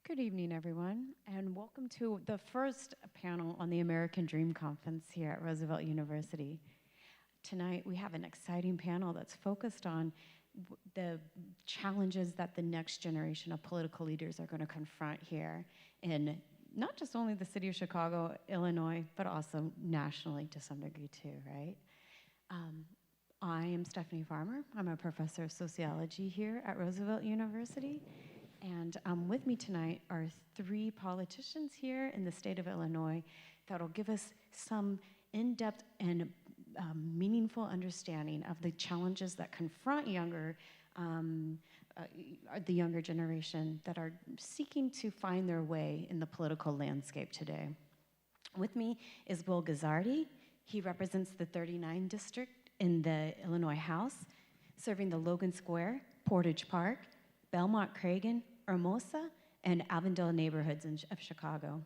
Good evening, everyone, and welcome to the first panel on the American Dream Conference here at Roosevelt University. Tonight, we have an exciting panel that's focused on the challenges that the next generation of political leaders are going to confront here in not just only the city of Chicago, Illinois, but also nationally to some degree too, right? I am Stephanie Farmer. I'm a professor of sociology here at Roosevelt University. And with me tonight are three politicians here in the state of Illinois that will give us some in-depth and meaningful understanding of the challenges that confront the younger generation that are seeking to find their way in the political landscape today. With me is Will Guzzardi. He represents the 39th district in the Illinois House, serving the Logan Square, Portage Park, Belmont-Cragen, Hermosa, and Avondale neighborhoods of Chicago.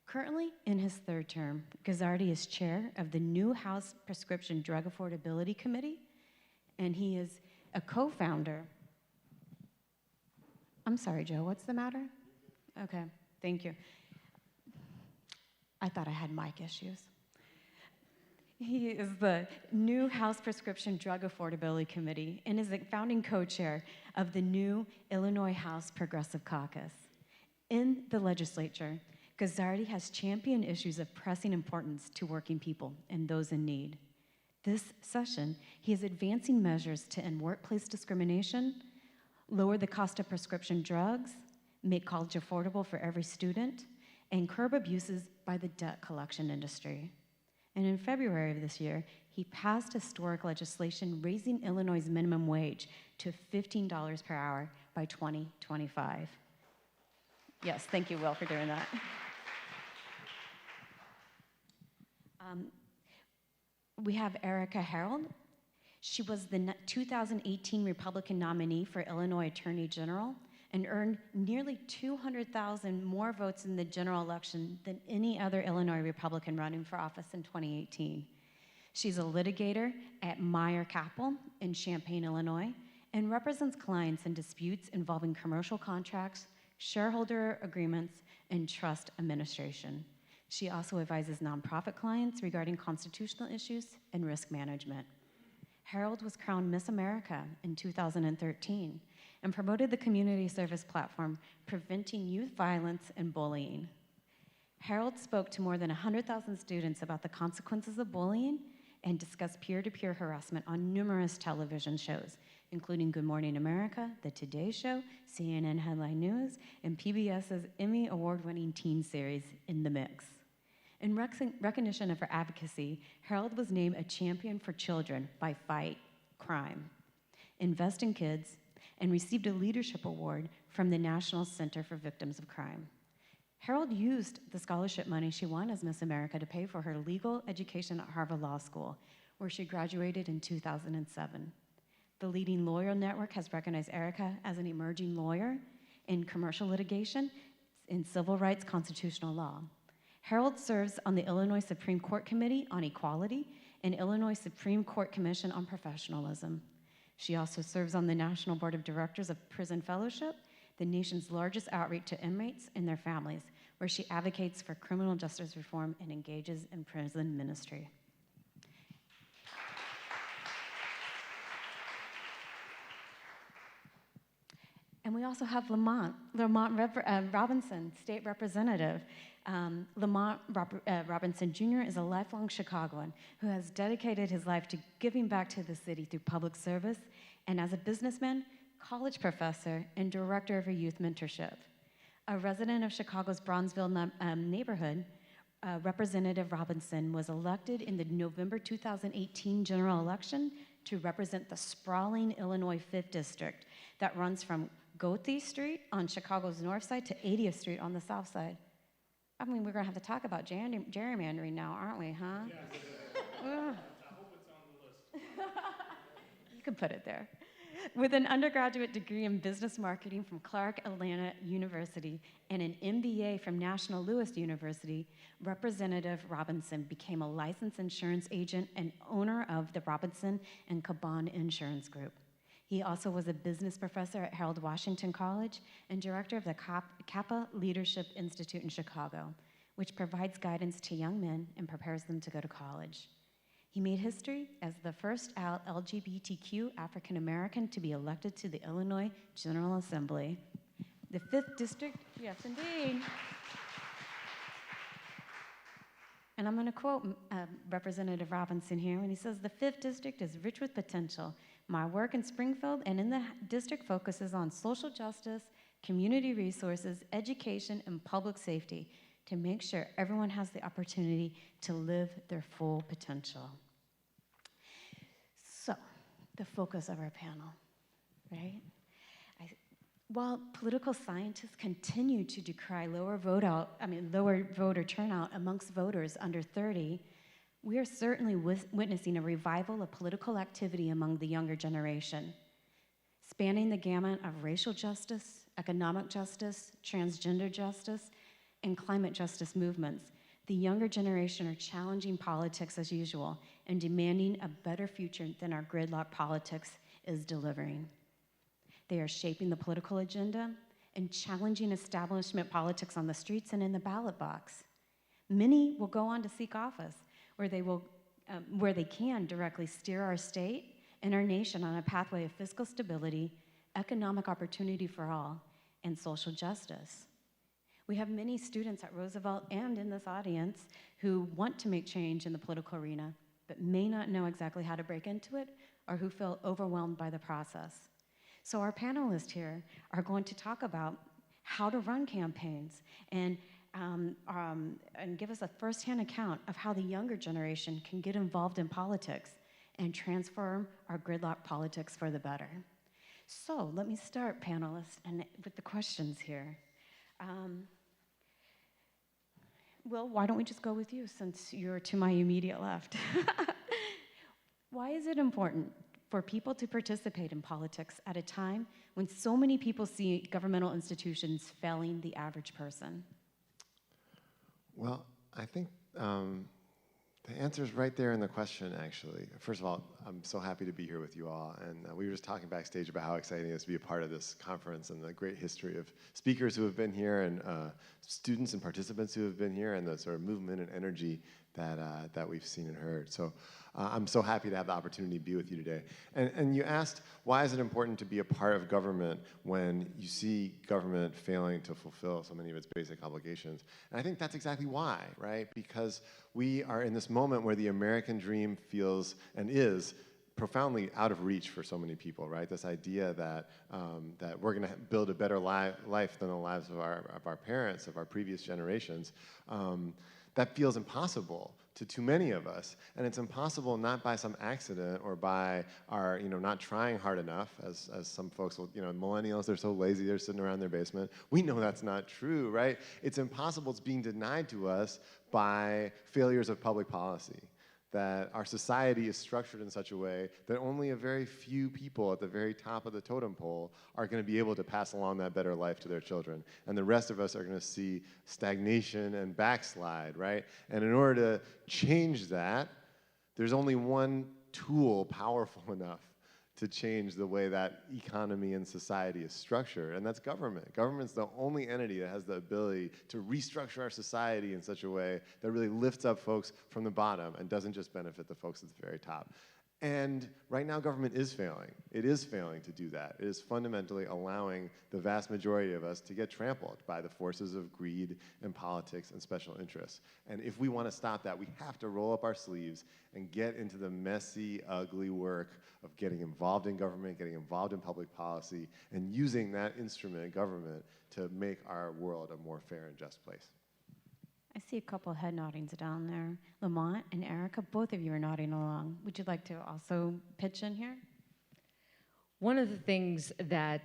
Currently in his third term, Guzzardi is chair of the new House Prescription Drug Affordability Committee, and he is a co-founder. I'm sorry, Joe, what's the matter? Okay, thank you. I thought I had mic issues. He is the new House Prescription Drug Affordability Committee and is the founding co-chair of the new Illinois House Progressive Caucus. In the legislature, Guzzardi has championed issues of pressing importance to working people and those in need. This session, he is advancing measures to end workplace discrimination, lower the cost of prescription drugs, make college affordable for every student, and curb abuses by the debt collection industry. And in February of this year, he passed historic legislation raising Illinois' minimum wage to $15 per hour by 2025. Yes, thank you, Will, for doing that. We have Erika N.L. She was the 2018 Republican nominee for Illinois Attorney General and earned nearly 200,000 more votes in the general election than any other Illinois Republican running for office in 2018. She's a litigator at Meyer Capel in Champaign, Illinois, and represents clients in disputes involving commercial contracts, shareholder agreements, and trust administration. She also advises nonprofit clients regarding constitutional issues and risk management. Harold was crowned Miss America in 2013 and promoted the community service platform Preventing Youth Violence and Bullying. Harold spoke to more than 100,000 students about the consequences of bullying and discussed peer-to-peer harassment on numerous television shows, including Good Morning America, The Today Show, CNN Headline News, and PBS's Emmy Award-winning teen series, In the Mix. In recognition of her advocacy, Harold was named a champion for children by Fight Crime, Invest in Kids, and received a leadership award from the National Center for Victims of Crime. Harold used the scholarship money she won as Miss America to pay for her legal education at Harvard Law School, where she graduated in 2007. The leading lawyer network has recognized Erika as an emerging lawyer in commercial litigation, in civil rights constitutional law. Harold serves on the Illinois Supreme Court Committee on Equality and Illinois Supreme Court Commission on Professionalism. She also serves on the National Board of Directors of Prison Fellowship, the nation's largest outreach to inmates and their families, where she advocates for criminal justice reform and engages in prison ministry. And we also have Lamont Robinson, state representative. Lamont Robinson Jr. is a lifelong Chicagoan who has dedicated his life to giving back to the city through public service and as a businessman, college professor, and director of a youth mentorship. A resident of Chicago's Bronzeville neighborhood, Representative Robinson was elected in the November 2018 general election to represent the sprawling Illinois 5th District that runs from Goethe Street on Chicago's north side to 80th Street on the south side. I mean, we're going to have to talk about gerrymandering now, aren't we, huh? Yes. I hope it's on the list. You can put it there. With an undergraduate degree in business marketing from Clark Atlanta University and an MBA from National Louis University, Representative Robinson became a licensed insurance agent and owner of the Robinson and Caban Insurance Group. He also was a business professor at Harold Washington College and director of the Kappa Leadership Institute in Chicago, which provides guidance to young men and prepares them to go to college. He made history as the first LGBTQ African American to be elected to the Illinois General Assembly. The 5th District, yes indeed. And I'm going to quote Representative Robinson here when he says, "The 5th District is rich with potential. My work in Springfield and in the district focuses on social justice, community resources, education, and public safety to make sure everyone has the opportunity to live their full potential." So, the focus of our panel, right? While political scientists continue to decry lower voter turnout amongst voters under 30, we are certainly witnessing a revival of political activity among the younger generation. Spanning the gamut of racial justice, economic justice, transgender justice, and climate justice movements, the younger generation are challenging politics as usual and demanding a better future than our gridlock politics is delivering. They are shaping the political agenda and challenging establishment politics on the streets and in the ballot box. Many will go on to seek office where they can directly steer our state and our nation on a pathway of fiscal stability, economic opportunity for all, and social justice. We have many students at Roosevelt and in this audience who want to make change in the political arena, but may not know exactly how to break into it or who feel overwhelmed by the process. So our panelists here are going to talk about how to run campaigns and give us a firsthand account of how the younger generation can get involved in politics and transform our gridlock politics for the better. So let me start, panelists, with the questions here. Will, why don't we just go with you since you're to my immediate left? Why is it important for people to participate in politics at a time when so many people see governmental institutions failing the average person? Well, I think the answer is right there in the question, actually. First of all, I'm so happy to be here with you all. And we were just talking backstage about how exciting it is to be a part of this conference and the great history of speakers who have been here and students and participants who have been here and the sort of movement and energy that we've seen and heard. So I'm so happy to have the opportunity to be with you today. And you asked, why is it important to be a part of government when you see government failing to fulfill so many of its basic obligations? And I think that's exactly why, right? Because we are in this moment where the American dream feels and is profoundly out of reach for so many people, right? This idea that that we're going to build a better life than the lives of our parents, of our previous generations, that feels impossible to too many of us. And it's impossible not by some accident or by our, not trying hard enough, as some folks will, millennials, they're so lazy, they're sitting around their basement. We know that's not true, right? It's impossible, it's being denied to us by failures of public policy. That our society is structured in such a way that only a very few people at the very top of the totem pole are going to be able to pass along that better life to their children. And the rest of us are going to see stagnation and backslide, right? And in order to change that, there's only one tool powerful enough to change the way that economy and society is structured, and that's government. Government's the only entity that has the ability to restructure our society in such a way that really lifts up folks from the bottom and doesn't just benefit the folks at the very top. And right now, government is failing. It is failing to do that. It is fundamentally allowing the vast majority of us to get trampled by the forces of greed and politics and special interests. And if we want to stop that, we have to roll up our sleeves and get into the messy, ugly work of getting involved in government, getting involved in public policy, and using that instrument, government, to make our world a more fair and just place. I see a couple of head noddings down there. Lamont and Erika, both of you are nodding along. Would you like to also pitch in here? One of the things that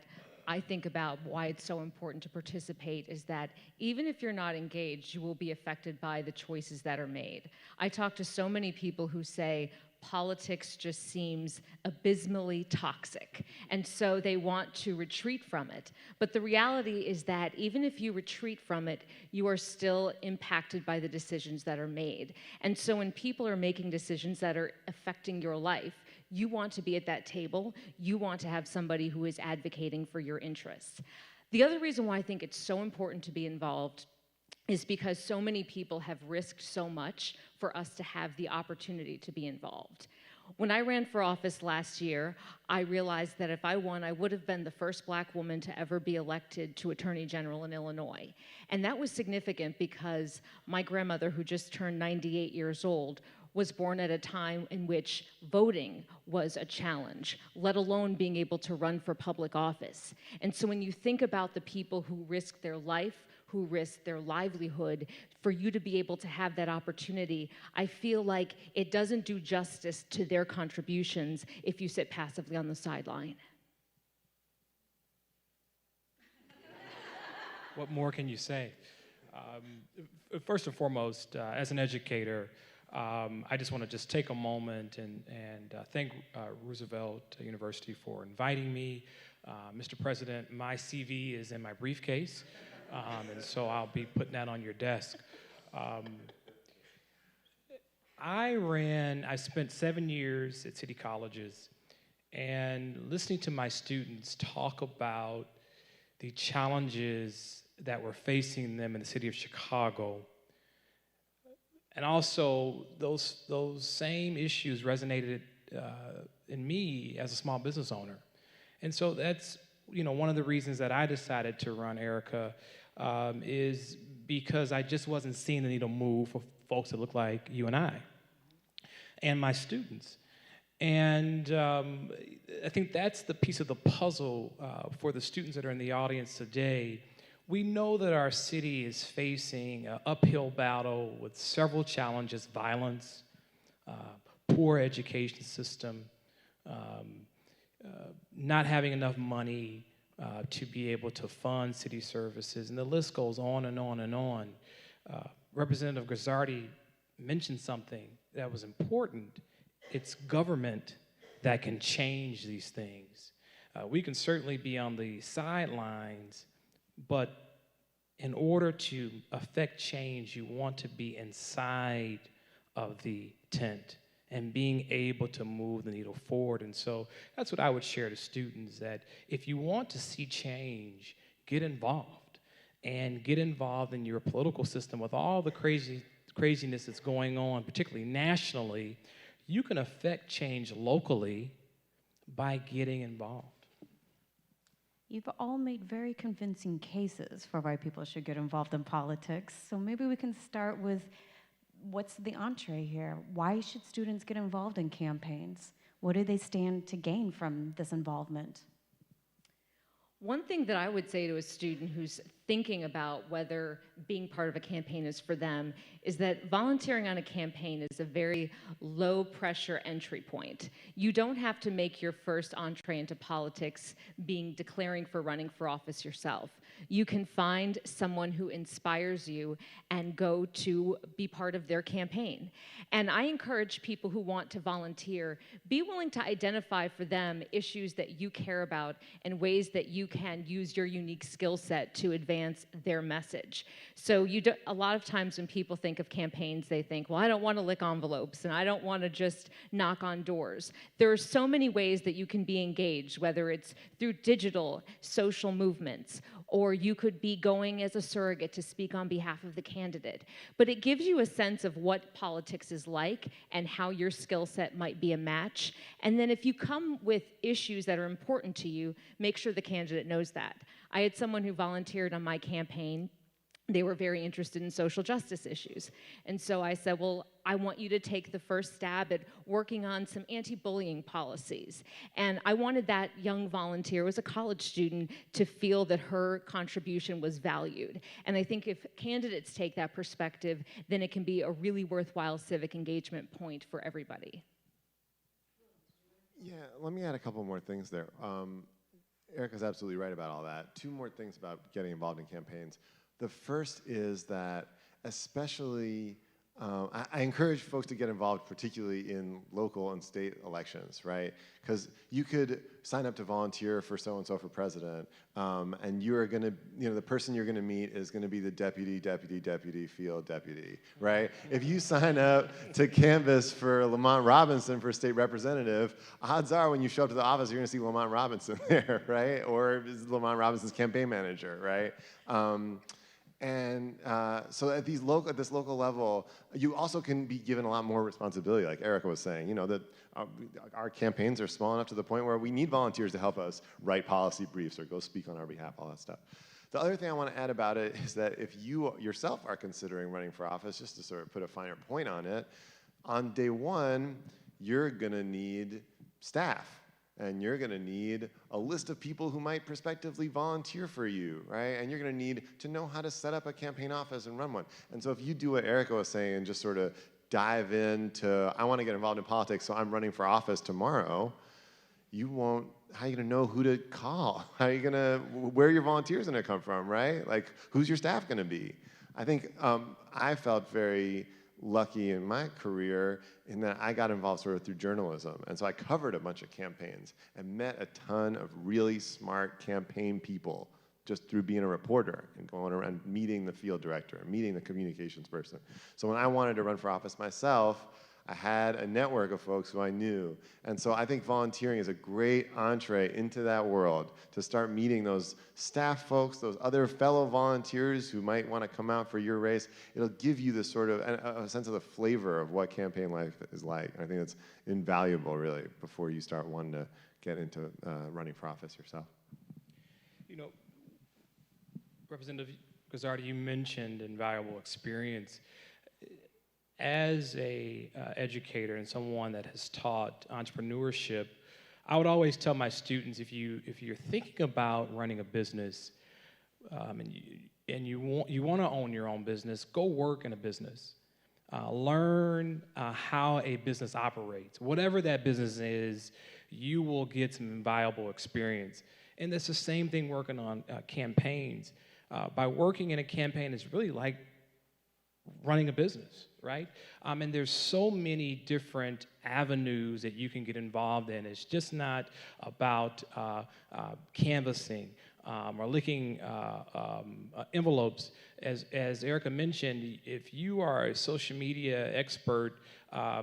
I think about why it's so important to participate is that even if you're not engaged, you will be affected by the choices that are made. I talk to so many people who say, politics just seems abysmally toxic, and so they want to retreat from it. But the reality is that even if you retreat from it, you are still impacted by the decisions that are made. And so when people are making decisions that are affecting your life, you want to be at that table. You want to have somebody who is advocating for your interests. The other reason why I think it's so important to be involved is because so many people have risked so much for us to have the opportunity to be involved. When I ran for office last year, I realized that if I won, I would have been the first Black woman to ever be elected to Attorney General in Illinois. And that was significant because my grandmother, who just turned 98 years old, was born at a time in which voting was a challenge, let alone being able to run for public office. And so when you think about the people who risked their life, who risked their livelihood, for you to be able to have that opportunity, I feel like it doesn't do justice to their contributions if you sit passively on the sideline. What more can you say? First and foremost, as an educator, I just want to just take a moment and thank Roosevelt University for inviting me. Mr. President, my CV is in my briefcase, and so I'll be putting that on your desk. I spent 7 years at city colleges, and listening to my students talk about the challenges that were facing them in the city of Chicago, and also those same issues resonated in me as a small business owner. And so that's one of the reasons that I decided to run, Erika, is because I just wasn't seeing the needle move for folks that look like you and I and my students. And I think that's the piece of the puzzle for the students that are in the audience today. We know that our city is facing an uphill battle with several challenges: violence, poor education system, not having enough money to be able to fund city services, and the list goes on and on and on. Representative Guzzardi mentioned something that was important. It's government that can change these things. We can certainly be on the sidelines, but in order to affect change, you want to be inside of the tent and being able to move the needle forward. And so that's what I would share to students, that if you want to see change, get involved, and get involved in your political system with all the craziness that's going on, particularly nationally. You can affect change locally by getting involved. You've all made very convincing cases for why people should get involved in politics. So maybe we can start with, what's the entree here? Why should students get involved in campaigns? What do they stand to gain from this involvement? One thing that I would say to a student who's thinking about whether being part of a campaign is for them is that volunteering on a campaign is a very low pressure entry point. You don't have to make your first entree into politics declaring for running for office yourself. You can find someone who inspires you and go to be part of their campaign. And I encourage people who want to volunteer, be willing to identify for them issues that you care about and ways that you can use your unique skill set to advance their message. So a lot of times when people think of campaigns, they think, well, I don't want to lick envelopes and I don't want to just knock on doors. There are so many ways that you can be engaged, whether it's through digital, social movements, or you could be going as a surrogate to speak on behalf of the candidate. But it gives you a sense of what politics is like and how your skill set might be a match. And then if you come with issues that are important to you, make sure the candidate knows that. I had someone who volunteered on my campaign. They were very interested in social justice issues. And so I said, well, I want you to take the first stab at working on some anti-bullying policies. And I wanted that young volunteer, who was a college student, to feel that her contribution was valued. And I think if candidates take that perspective, then it can be a really worthwhile civic engagement point for everybody. Yeah, let me add a couple more things there. Erika's absolutely right about all that. Two more things about getting involved in campaigns. The first is that, especially I encourage folks to get involved, particularly in local and state elections, right? Because you could sign up to volunteer for so-and-so for president, and you are going to, the person you're going to meet is going to be the deputy field deputy, right? If you sign up to canvass for Lamont Robinson for state representative, odds are when you show up to the office, you're going to see Lamont Robinson there, right? Or is Lamont Robinson's campaign manager, right? So at this local level, you also can be given a lot more responsibility, like Erika was saying, that our campaigns are small enough to the point where we need volunteers to help us write policy briefs or go speak on our behalf, all that stuff. The other thing I want to add about it is that if you yourself are considering running for office, just to sort of put a finer point on it, on day one, you're going to need staff. And you're going to need a list of people who might prospectively volunteer for you, right? And you're going to need to know how to set up a campaign office and run one. And so if you do what Erika was saying and just sort of dive into, I want to get involved in politics, so I'm running for office tomorrow, how are you going to know who to call? Where are your volunteers going to come from, right? Like, who's your staff going to be? I think I felt very lucky in my career in that I got involved sort of through journalism. And so I covered a bunch of campaigns and met a ton of really smart campaign people just through being a reporter and going around meeting the field director and meeting the communications person. So when I wanted to run for office myself, I had a network of folks who I knew. And so I think volunteering is a great entree into that world to start meeting those staff folks, those other fellow volunteers who might want to come out for your race. It'll give you this sort of a sense of the flavor of what campaign life is like. I think it's invaluable, really, before you start wanting to get into running for office yourself. Representative Guzzardi, you mentioned invaluable experience. As a educator and someone that has taught entrepreneurship, I would always tell my students, if you're thinking about running a business, and you want to own your own business, go work in a business. Learn how a business operates. Whatever that business is, you will get some invaluable experience. And it's the same thing working on campaigns. By working in a campaign, it's really like running a business, right? And there's so many different avenues that you can get involved in. It's just not about canvassing or licking envelopes. As Erika mentioned, if you are a social media expert,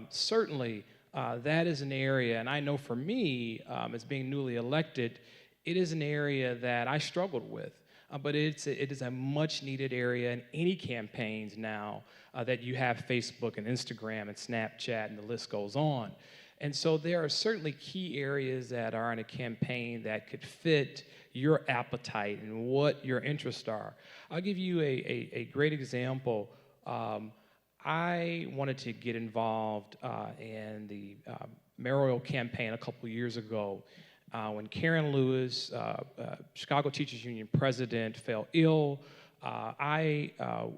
certainly that is an area, and I know for me, as being newly elected, it is an area that I struggled with. But it is a much-needed area in any campaigns now that you have Facebook and Instagram and Snapchat, and the list goes on. And so there are certainly key areas that are in a campaign that could fit your appetite and what your interests are. I'll give you a great example. I wanted to get involved in the mayoral campaign a couple years ago. When Karen Lewis, Chicago Teachers Union president, fell ill, I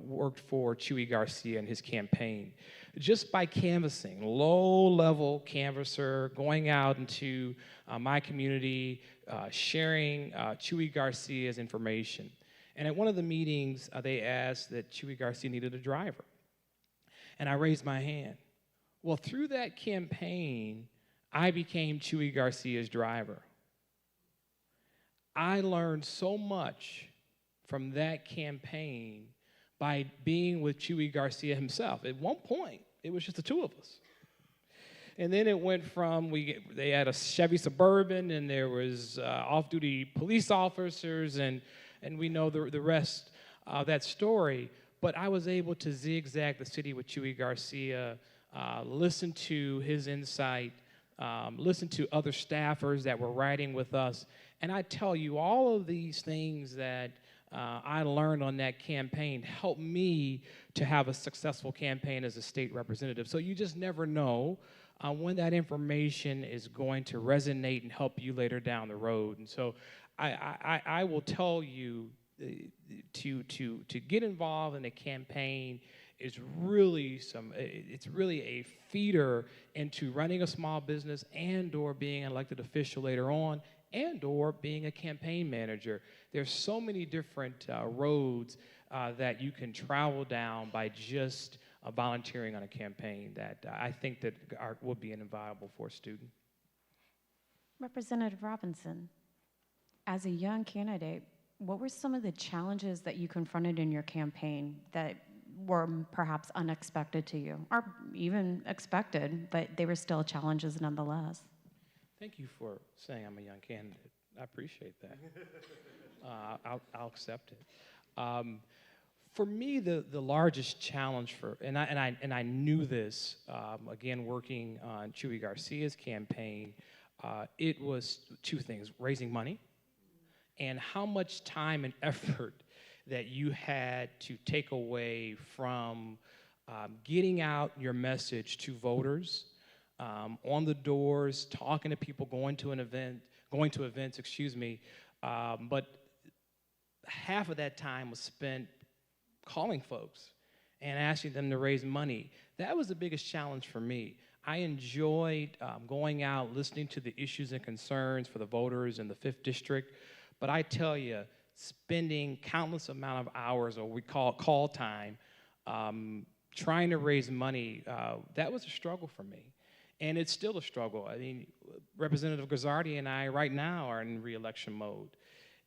worked for Chuy Garcia in his campaign. Just by canvassing, low-level canvasser, going out into my community, sharing Chuy Garcia's information. And at one of the meetings, they asked that Chuy Garcia needed a driver. And I raised my hand. Well, through that campaign, I became Chuy Garcia's driver. I learned so much from that campaign by being with Chuy Garcia himself. At one point, it was just the two of us. And then it went from, they had a Chevy Suburban, and there was off-duty police officers, and we know the rest of that story. But I was able to zigzag the city with Chuy Garcia, listen to his insight, listen to other staffers that were riding with us. And I tell you, all of these things that I learned on that campaign helped me to have a successful campaign as a state representative. So you just never know when that information is going to resonate and help you later down the road. And so I will tell you to get involved in a campaign is really it's really a feeder into running a small business and or being an elected official later on and or being a campaign manager. There's so many different roads that you can travel down by just volunteering on a campaign that I think that would be invaluable for a student. Representative Robinson, as a young candidate, what were some of the challenges that you confronted in your campaign that were perhaps unexpected to you, or even expected, but they were still challenges nonetheless? Thank you for saying I'm a young candidate. I appreciate that. I'll accept it. For me, the largest challenge and I knew this again working on Chuy Garcia's campaign. It was two things: raising money, and how much time and effort that you had to take away from getting out your message to voters, on the doors, talking to people, going to events, but half of that time was spent calling folks and asking them to raise money. That was the biggest challenge for me. I enjoyed going out, listening to the issues and concerns for the voters in the 5th District, but I tell you, spending countless amount of hours, or we call it call time, trying to raise money, that was a struggle for me. And it's still a struggle. I mean, Representative Guzzardi and I right now are in re-election mode,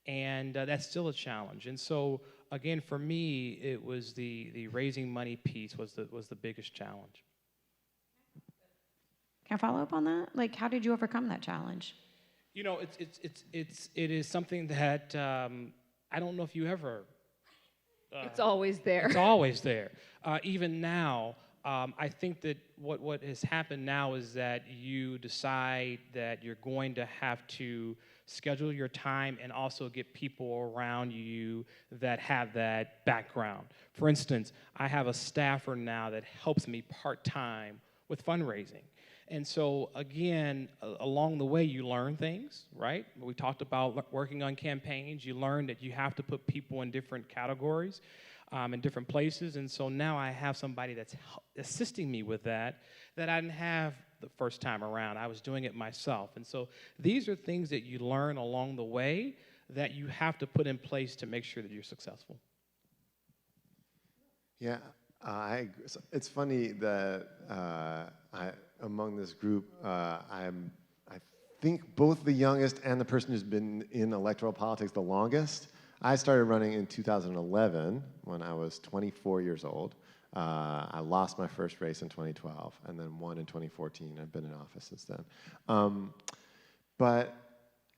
and that's still a challenge. And so, again, for me, it was the raising money piece was the biggest challenge. Can I follow up on that? Like, how did you overcome that challenge? You know, it is something that I don't know if you ever. It's always there. It's always there. Even now, I think that what has happened now is that you decide that you're going to have to schedule your time and also get people around you that have that background. For instance, I have a staffer now that helps me part-time with fundraising. And so, again, along the way, you learn things, right? We talked about working on campaigns. You learn that you have to put people in different categories, in different places. And so now I have somebody that's assisting me with that I didn't have the first time around. I was doing it myself. And so these are things that you learn along the way that you have to put in place to make sure that you're successful. Yeah, it's funny that among this group, I think both the youngest and the person who's been in electoral politics the longest. I started running in 2011 when I was 24 years old. I lost my first race in 2012 and then won in 2014. I've been in office since then.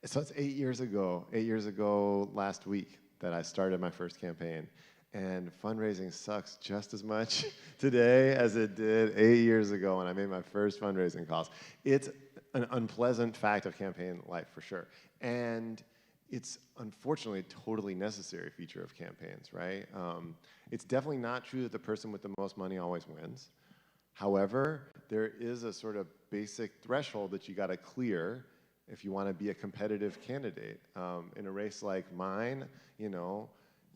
So it's 8 years ago last week that I started my first campaign. And fundraising sucks just as much today as it did 8 years ago when I made my first fundraising calls. It's an unpleasant fact of campaign life for sure. And it's unfortunately a totally necessary feature of campaigns, right? It's definitely not true that the person with the most money always wins. However, there is a sort of basic threshold that you gotta clear if you wanna be a competitive candidate. In a race like mine,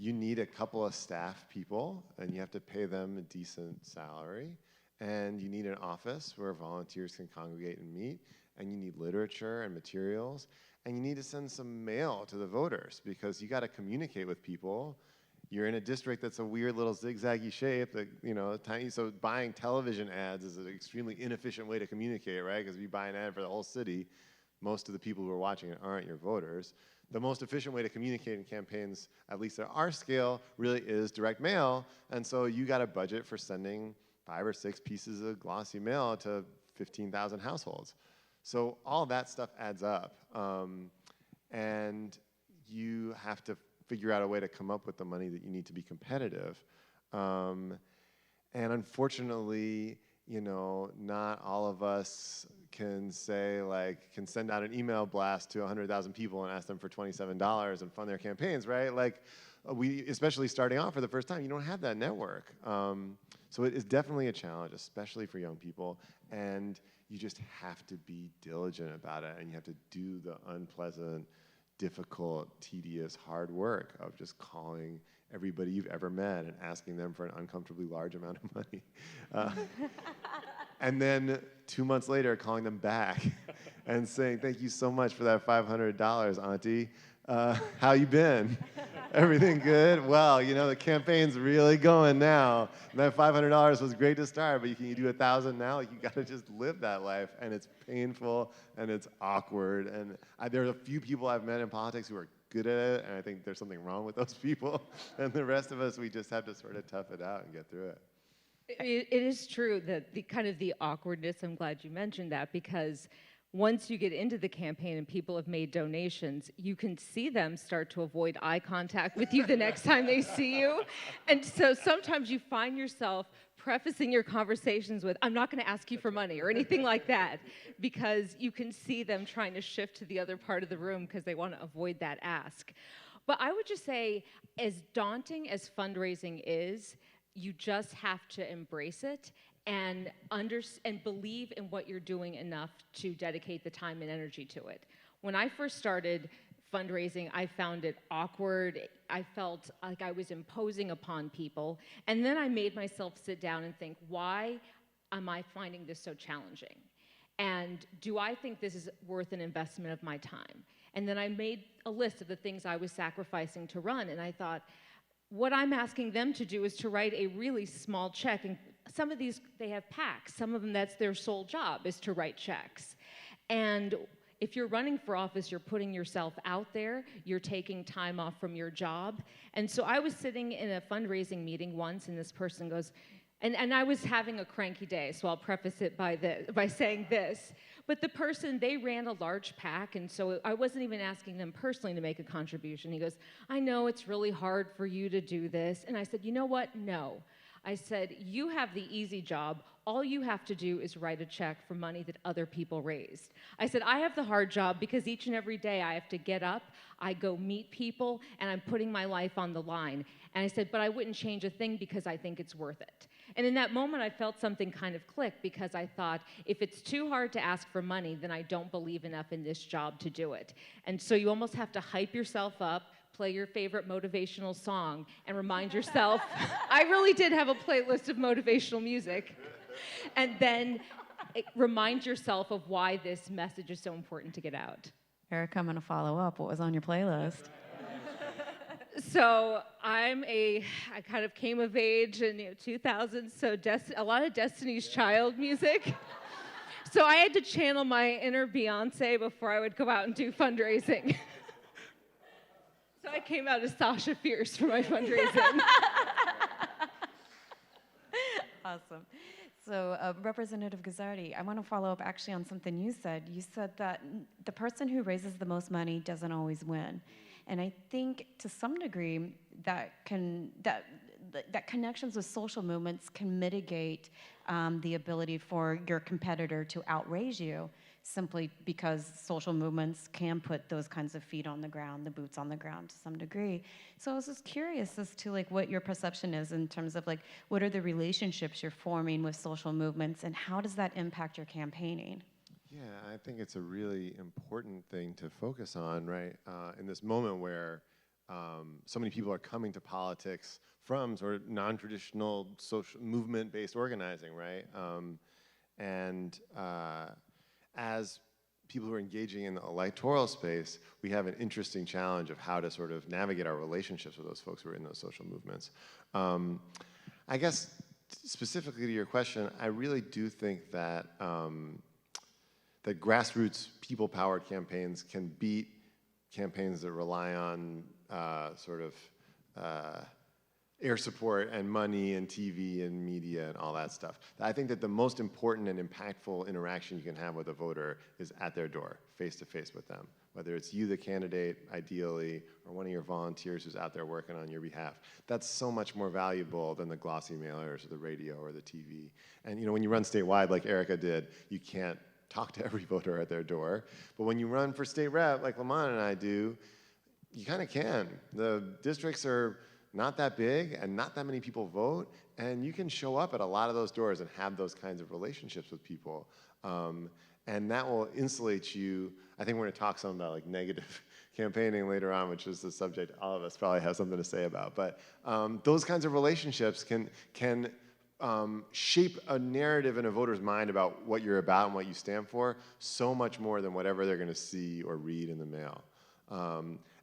you need a couple of staff people, and you have to pay them a decent salary, and you need an office where volunteers can congregate and meet, and you need literature and materials, and you need to send some mail to the voters because you got to communicate with people. You're in a district that's a weird little zigzaggy shape, that tiny. So buying television ads is an extremely inefficient way to communicate, right? Because if you buy an ad for the whole city, most of the people who are watching it aren't your voters. The most efficient way to communicate in campaigns, at least at our scale, really is direct mail. And so you got a budget for sending 5 or 6 pieces of glossy mail to 15,000 households. So all that stuff adds up. And you have to figure out a way to come up with the money that you need to be competitive. And unfortunately, not all of us can send out an email blast to 100,000 people and ask them for $27 and fund their campaigns, right? Especially starting off for the first time, you don't have that network. So it is definitely a challenge, especially for young people, and you just have to be diligent about it, and you have to do the unpleasant, difficult, tedious, hard work of just calling everybody you've ever met and asking them for an uncomfortably large amount of money. And then 2 months later, calling them back and saying, thank you so much for that $500, Auntie. How you been? Everything good? Well, you know, the campaign's really going now. And that $500 was great to start, but can you do 1,000 now? Like, you gotta just live that life, and it's painful, and it's awkward. And there are a few people I've met in politics who are good at it, and I think there's something wrong with those people. And the rest of us, we just have to sort of tough it out and get through it. It is true that the kind of the awkwardness, I'm glad you mentioned that, because once you get into the campaign and people have made donations, you can see them start to avoid eye contact with you the next time they see you. And so sometimes you find yourself prefacing your conversations with, I'm not going to ask you for money or anything like that, because you can see them trying to shift to the other part of the room because they want to avoid that ask. But I would just say, as daunting as fundraising is, you just have to embrace it and believe in what you're doing enough to dedicate the time and energy to it. When I first started fundraising, I found it awkward. I felt like I was imposing upon people. And then I made myself sit down and think, why am I finding this so challenging? And do I think this is worth an investment of my time? And then I made a list of the things I was sacrificing to run, and I thought, what I'm asking them to do is to write a really small check. And some of these, they have PACs. Some of them, that's their sole job, is to write checks. And if you're running for office, you're putting yourself out there. You're taking time off from your job. And so I was sitting in a fundraising meeting once, and this person goes, and I was having a cranky day, so I'll preface it by saying this. But the person, they ran a large PAC, and so I wasn't even asking them personally to make a contribution. He goes, I know it's really hard for you to do this. And I said, you know what? No. I said, you have the easy job. All you have to do is write a check for money that other people raised. I said, I have the hard job because each and every day I have to get up, I go meet people, and I'm putting my life on the line. And I said, but I wouldn't change a thing because I think it's worth it. And in that moment, I felt something kind of click because I thought, if it's too hard to ask for money, then I don't believe enough in this job to do it. And so you almost have to hype yourself up, play your favorite motivational song, and remind yourself, I really did have a playlist of motivational music. And then remind yourself of why this message is so important to get out. Erika, I'm going to follow up. What was on your playlist? So I kind of came of age in 2000, so a lot of Destiny's Child music. So I had to channel my inner Beyonce before I would go out and do fundraising. So I came out as Sasha Fierce for my fundraising. Awesome. So Representative Guzzardi, I want to follow up actually on something you said. You said that the person who raises the most money doesn't always win. And I think to some degree that connections with social movements can mitigate the ability for your competitor to outraise you, simply because social movements can put those kinds of feet on the ground, the boots on the ground to some degree. So I was just curious as to what your perception is in terms of what are the relationships you're forming with social movements, and how does that impact your campaigning? Yeah, I think it's a really important thing to focus on, right? In this moment where so many people are coming to politics from sort of non-traditional social movement-based organizing, right? As people who are engaging in the electoral space, we have an interesting challenge of how to sort of navigate our relationships with those folks who are in those social movements. I guess specifically to your question, I really do think that that grassroots people-powered campaigns can beat campaigns that rely on sort of air support and money and TV and media and all that stuff. I think that the most important and impactful interaction you can have with a voter is at their door, face-to-face with them, whether it's you, the candidate, ideally, or one of your volunteers who's out there working on your behalf. That's so much more valuable than the glossy mailers or the radio or the TV. And when you run statewide like Erika did, you can't talk to every voter at their door. But when you run for state rep like Lamont and I do, you kind of can. The districts are not that big and not that many people vote, and you can show up at a lot of those doors and have those kinds of relationships with people. And that will insulate you. I think we're going to talk some about negative campaigning later on, which is the subject all of us probably have something to say about. But those kinds of relationships can shape a narrative in a voter's mind about what you're about and what you stand for so much more than whatever they're going to see or read in the mail.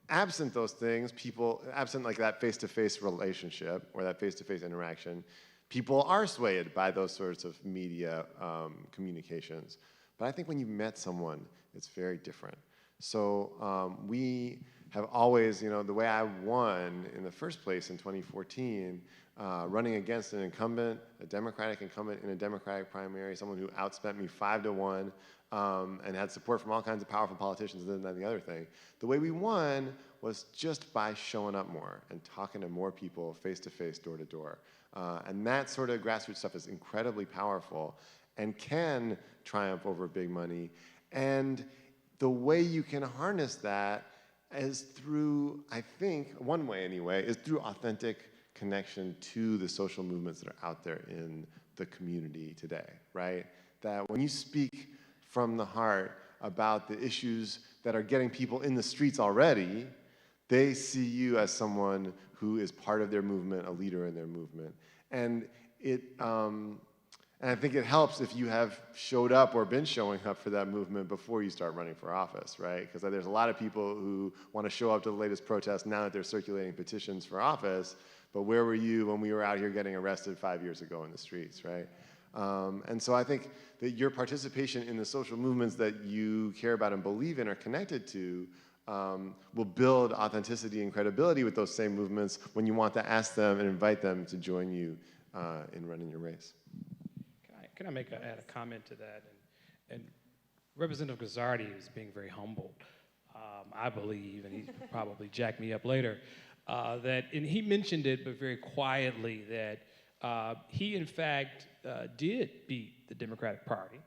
absent those things, absent like that face-to-face relationship or that face-to-face interaction, people are swayed by those sorts of media communications. But I think when you've met someone, it's very different. So we have always, the way I won in the first place in 2014, running against an incumbent, a Democratic incumbent in a Democratic primary, someone who outspent me 5-1, and had support from all kinds of powerful politicians and then the other thing. The way we won was just by showing up more and talking to more people face-to-face, door-to-door. And that sort of grassroots stuff is incredibly powerful and can triumph over big money. And the way you can harness that is through, I think, one way anyway, is through authentic connection to the social movements that are out there in the community today, right? That when you speak from the heart about the issues that are getting people in the streets already, they see you as someone who is part of their movement, a leader in their movement. And and I think it helps if you have showed up or been showing up for that movement before you start running for office, right? Because there's a lot of people who want to show up to the latest protest now that they're circulating petitions for office, but where were you when we were out here getting arrested 5 years ago in the streets, right? And so I think that your participation in the social movements that you care about and believe in or connected to will build authenticity and credibility with those same movements when you want to ask them and invite them to join you in running your race. Can I add a comment to that? And Representative Guzzardi is being very humble, I believe, and he probably jack me up later, and he mentioned it, but very quietly, that he, in fact, did beat the Democratic Party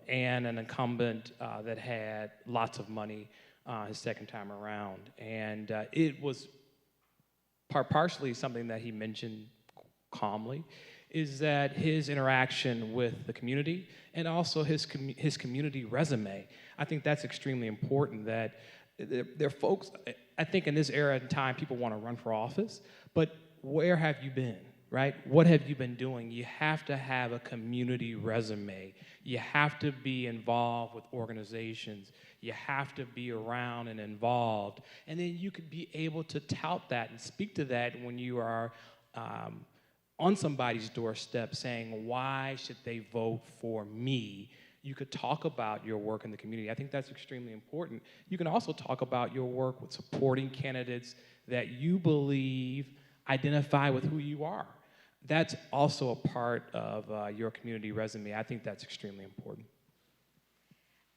and an incumbent that had lots of money his second time around. And it was partially something that he mentioned calmly, is that his interaction with the community and also his community resume. I think that's extremely important, that there are folks, I think in this era and time, people want to run for office, but where have you been, right? What have you been doing? You have to have a community resume. You have to be involved with organizations. You have to be around and involved. And then you could be able to tout that and speak to that when you are on somebody's doorstep saying, why should they vote for me? You could talk about your work in the community. I think that's extremely important. You can also talk about your work with supporting candidates that you believe identify with who you are. That's also a part of your community resume. I think that's extremely important.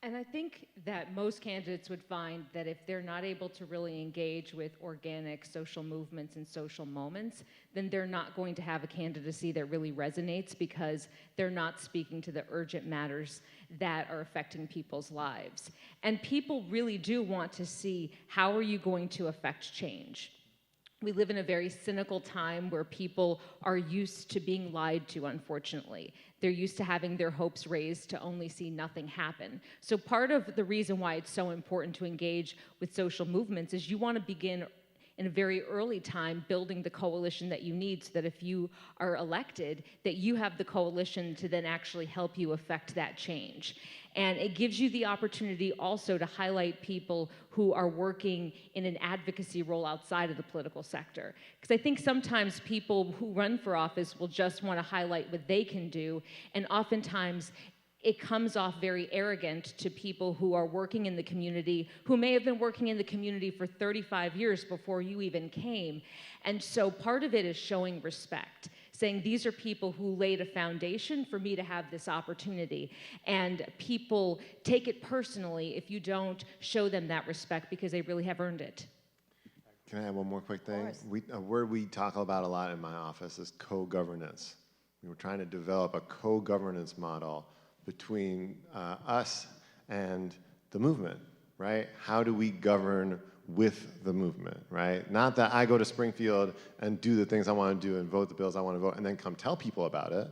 And I think that most candidates would find that if they're not able to really engage with organic social movements and social moments, then they're not going to have a candidacy that really resonates, because they're not speaking to the urgent matters that are affecting people's lives. And people really do want to see, how are you going to affect change? We live in a very cynical time where people are used to being lied to, unfortunately. They're used to having their hopes raised to only see nothing happen. So part of the reason why it's so important to engage with social movements is you want to begin in a very early time building the coalition that you need, so that if you are elected, that you have the coalition to then actually help you affect that change. And it gives you the opportunity also to highlight people who are working in an advocacy role outside of the political sector. Because I think sometimes people who run for office will just want to highlight what they can do, and oftentimes it comes off very arrogant to people who are working in the community, who may have been working in the community for 35 years before you even came. And so part of it is showing respect, saying these are people who laid a foundation for me to have this opportunity. And people take it personally if you don't show them that respect, because they really have earned it. Can I add one more quick thing? A word we talk about a lot in my office is co-governance. We were trying to develop a co-governance model between us and the movement, right? How do we govern with the movement, right? Not that I go to Springfield and do the things I want to do and vote the bills I want to vote and then come tell people about it.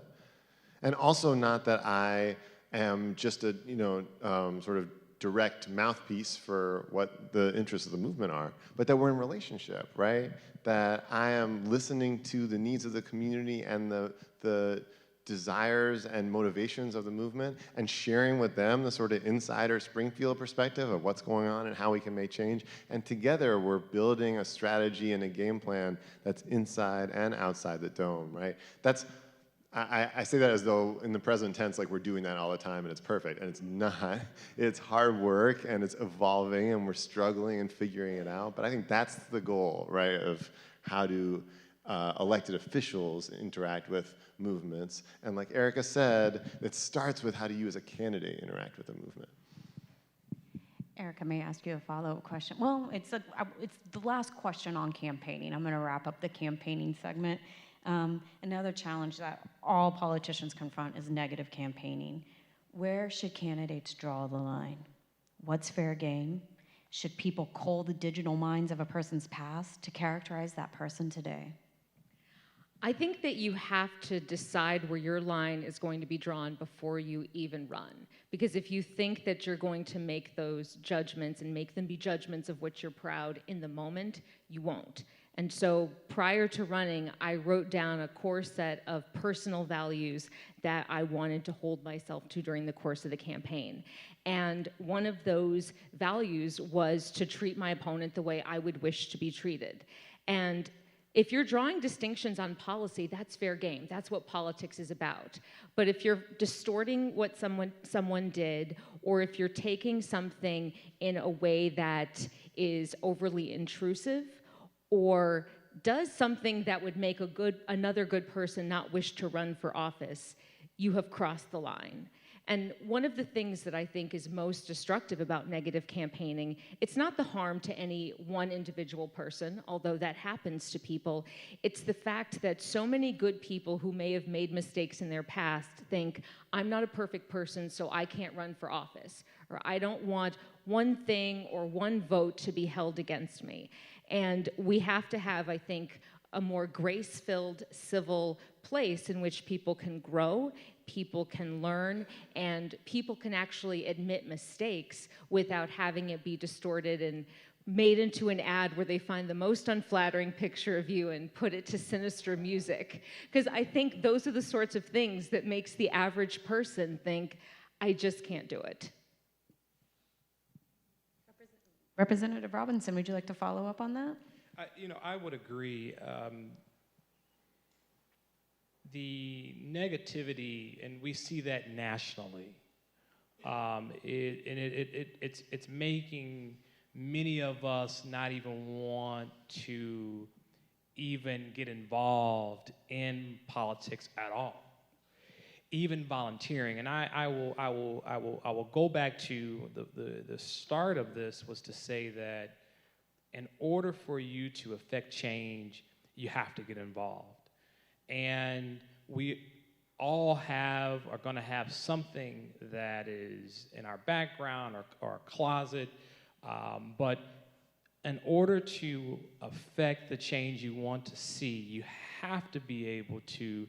And also not that I am just a, sort of direct mouthpiece for what the interests of the movement are, but that we're in relationship, right? That I am listening to the needs of the community and the desires and motivations of the movement and sharing with them the sort of insider Springfield perspective of what's going on and how we can make change. And together we're building a strategy and a game plan that's inside and outside the dome, right? I say that as though in the present tense, like we're doing that all the time and it's perfect, and it's not. It's hard work and it's evolving and we're struggling and figuring it out. But I think that's the goal, right, of how do elected officials interact with movements. And like Erika said, it starts with how do you as a candidate interact with the movement. Erika, may I ask you a follow-up question? Well, it's the last question on campaigning. I'm going to wrap up the campaigning segment. Another challenge that all politicians confront is negative campaigning. Where should candidates draw the line? What's fair game? Should people cull the digital minds of a person's past to characterize that person today? I think that you have to decide where your line is going to be drawn before you even run. Because if you think that you're going to make those judgments and make them be judgments of which you're proud in the moment, you won't. And so prior to running, I wrote down a core set of personal values that I wanted to hold myself to during the course of the campaign. And one of those values was to treat my opponent the way I would wish to be treated. And if you're drawing distinctions on policy, that's fair game. That's what politics is about. But if you're distorting what someone did, or if you're taking something in a way that is overly intrusive, or does something that would make another good person not wish to run for office, you have crossed the line. And one of the things that I think is most destructive about negative campaigning, it's not the harm to any one individual person, although that happens to people. It's the fact that so many good people who may have made mistakes in their past think, I'm not a perfect person, so I can't run for office, or I don't want one thing or one vote to be held against me. And we have to have, I think, a more grace-filled civil place in which people can grow, people can learn, and people can actually admit mistakes without having it be distorted and made into an ad where they find the most unflattering picture of you and put it to sinister music. Because I think those are the sorts of things that makes the average person think, I just can't do it. Representative Robinson, would you like to follow up on that? I would agree. The negativity, and we see that nationally, it's making many of us not even want to even get involved in politics at all, even volunteering. And I will go back to the start of this was to say that in order for you to affect change, you have to get involved. And we all are going to have something that is in our background or our closet, but in order to affect the change you want to see, you have to be able to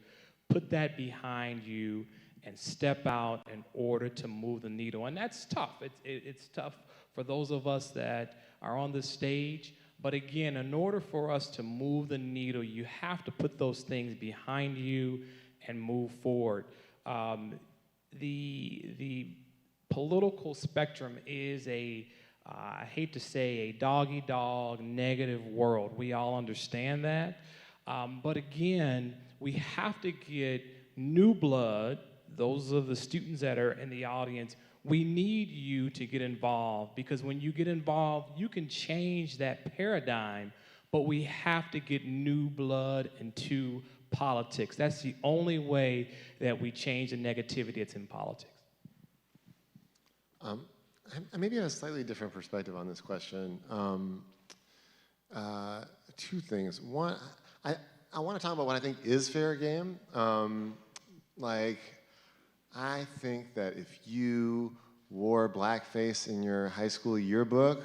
put that behind you and step out in order to move the needle. And that's tough. It's tough for those of us that are on this stage. But again, in order for us to move the needle, you have to put those things behind you and move forward. The political spectrum is I hate to say, a dog-eat-dog negative world. We all understand that. But again, we have to get new blood. Those of the students that are in the audience, we need you to get involved, because when you get involved, you can change that paradigm, but we have to get new blood into politics. That's the only way that we change the negativity that's in politics. I maybe have a slightly different perspective on this question. Two things. One, I want to talk about what I think is fair game. I think that if you wore blackface in your high school yearbook,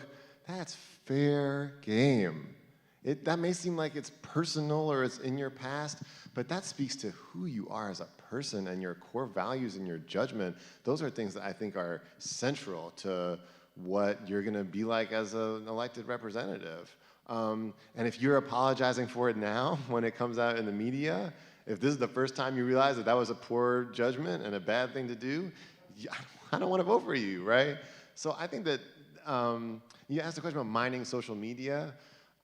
that's fair game. That may seem like it's personal or it's in your past, but that speaks to who you are as a person and your core values and your judgment. Those are things that I think are central to what you're going to be like as an elected representative. And if you're apologizing for it now when it comes out in the media, If this is the first time you realize that that was a poor judgment and a bad thing to do, I don't want to vote for you, right? So I think that you asked the question about mining social media.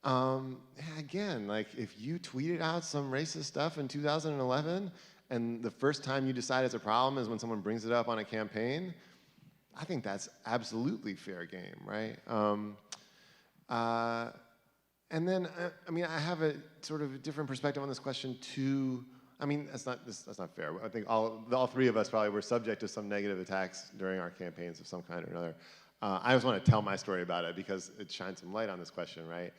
Again, like if you tweeted out some racist stuff in 2011, and the first time you decide it's a problem is when someone brings it up on a campaign, I think that's absolutely fair game, right? And then, I mean, I have a sort of different perspective on this question too. I mean, that's not fair. I think all three of us probably were subject to some negative attacks during our campaigns of some kind or another. I just want to tell my story about it because it shines some light on this question, right?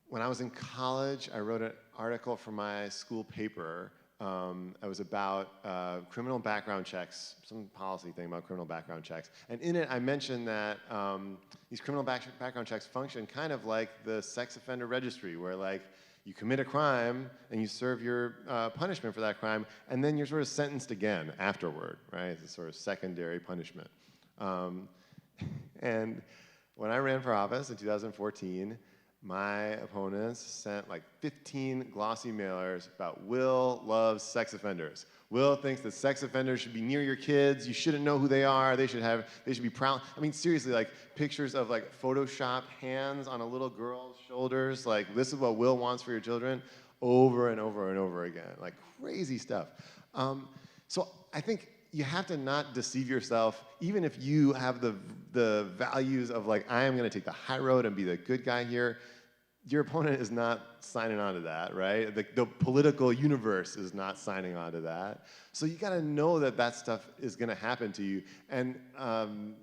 When I was in college, I wrote an article for my school paper. It was about criminal background checks, some policy thing about criminal background checks. And in it, I mentioned that these criminal background checks function kind of like the sex offender registry, where like you commit a crime and you serve your punishment for that crime, and then you're sort of sentenced again afterward, right? It's a sort of secondary punishment. And when I ran for office in 2014, my opponents sent like 15 glossy mailers about Will loves sex offenders. Will thinks that sex offenders should be near your kids. You shouldn't know who they are. They should be proud. I mean, seriously, like pictures of like photoshopped hands on a little girl's shoulders. Like, this is what Will wants for your children, over and over and over again. Like crazy stuff. So I think you have to not deceive yourself, even if you have the values of like, I am going to take the high road and be the good guy here. Your opponent is not signing on to that, right? The political universe is not signing on to that. So you got to know that that stuff is going to happen to you. And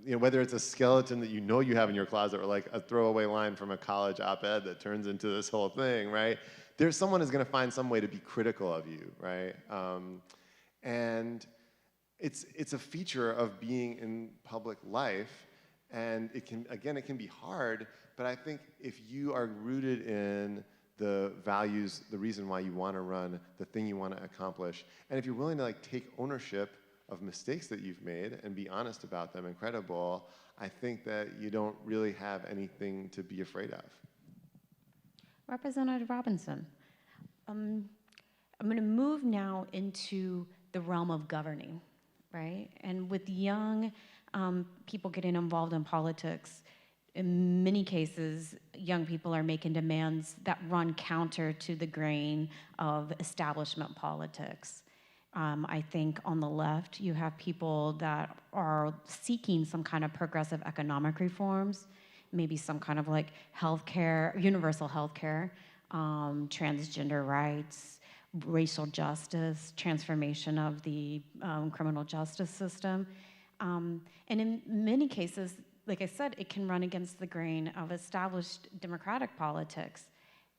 you know, whether it's a skeleton that you know you have in your closet or like a throwaway line from a college op-ed that turns into this whole thing, right? There's someone who's going to find some way to be critical of you, right? And it's a feature of being in public life, and it can be hard, but I think if you are rooted in the values, the reason why you want to run, the thing you want to accomplish, and if you're willing to like take ownership of mistakes that you've made and be honest about them and credible, I think that you don't really have anything to be afraid of. Representative Robinson, I'm going to move now into the realm of governing, right? And with young people getting involved in politics, in many cases, young people are making demands that run counter to the grain of establishment politics. I think on the left, you have people that are seeking some kind of progressive economic reforms, maybe some kind of like healthcare, universal healthcare, transgender rights, racial justice, transformation of the criminal justice system. And in many cases, like I said, it can run against the grain of established democratic politics.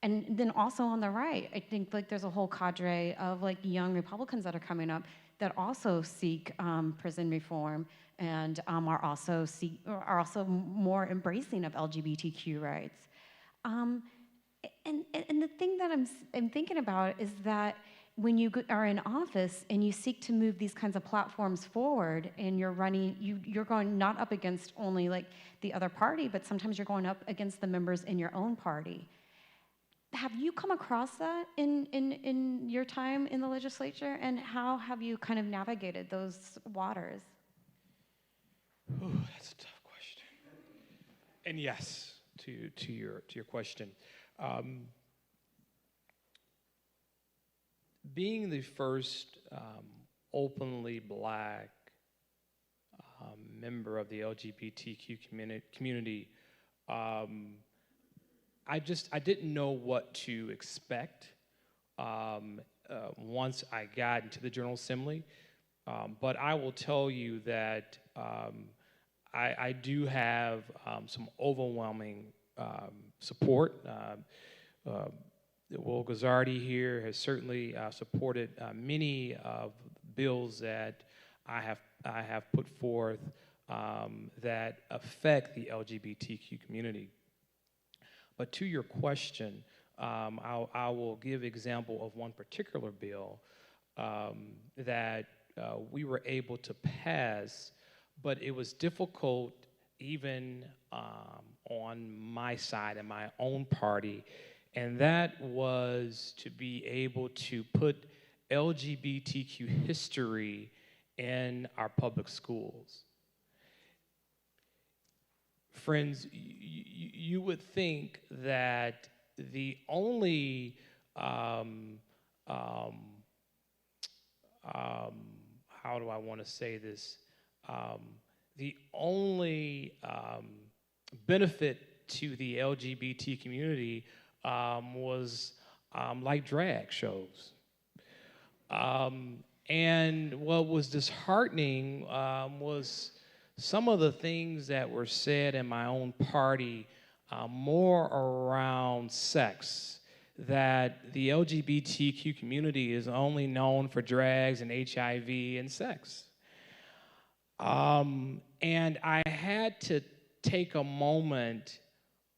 And then also on the right, I think like there's a whole cadre of like young Republicans that are coming up that also seek prison reform and are also more embracing of LGBTQ rights. And the thing that I'm thinking about is that when you are in office and you seek to move these kinds of platforms forward and you're going not up against only like the other party, but sometimes you're going up against the members in your own party. Have you come across that in your time in the legislature, and how have you kind of navigated those waters? Ooh, that's a tough question. And yes, to your question. Being the first openly Black member of the LGBTQ community, I didn't know what to expect once I got into the General Assembly. But I will tell you that I do have some overwhelming support. Will Guzzardi here has certainly supported many of bills that I have put forth that affect the LGBTQ community. But to your question, I will give example of one particular bill that we were able to pass, but it was difficult even on my side and my own party. and that was to be able to put LGBTQ history in our public schools. Friends, you would think that the only how do I want to say this? The only benefit to the LGBT community was like drag shows. And what was disheartening was some of the things that were said in my own party more around sex, that the LGBTQ community is only known for drags and HIV and sex. And I had to take a moment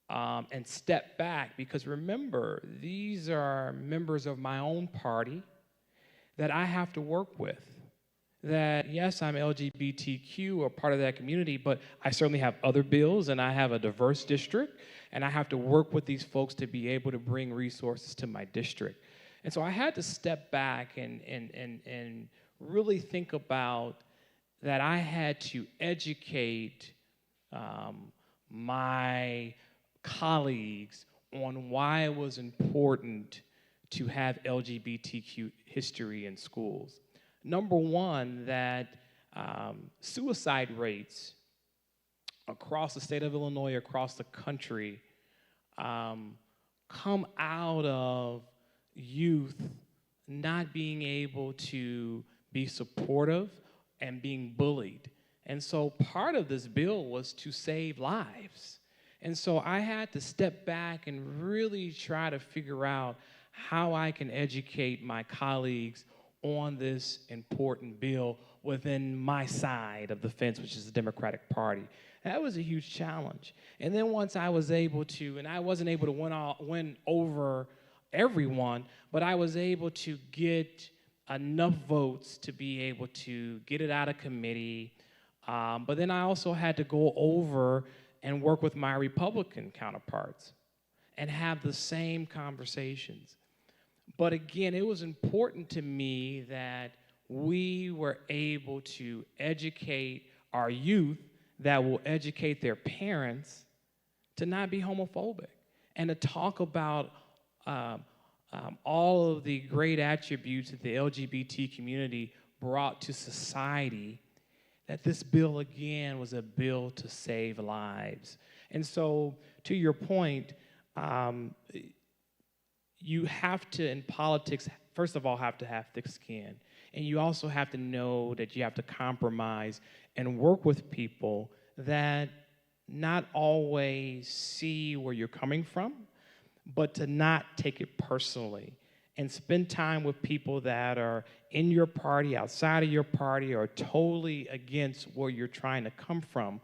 and step back, because remember, these are members of my own party that I have to work with. That, yes, I'm LGBTQ or part of that community, but I certainly have other bills, and I have a diverse district, and I have to work with these folks to be able to bring resources to my district. And so I had to step back and really think about that I had to educate my colleagues on why it was important to have LGBTQ history in schools. Number one, that suicide rates across the state of Illinois, across the country, come out of youth not being able to be supportive and being bullied. And so part of this bill was to save lives. And so I had to step back and really try to figure out how I can educate my colleagues on this important bill within my side of the fence, which is the Democratic Party. That was a huge challenge. And then once I was able to, and I wasn't able to win over everyone, but I was able to get enough votes to be able to get it out of committee. But then I also had to go over and work with my Republican counterparts and have the same conversations. But again, it was important to me that we were able to educate our youth that will educate their parents to not be homophobic and to talk about all of the great attributes that the LGBT community brought to society, that this bill, again, was a bill to save lives. And so, to your point, you have to, in politics, first of all, have to have thick skin. And you also have to know that you have to compromise and work with people that not always see where you're coming from, but to not take it personally. And spend time with people that are in your party, outside of your party, or totally against where you're trying to come from,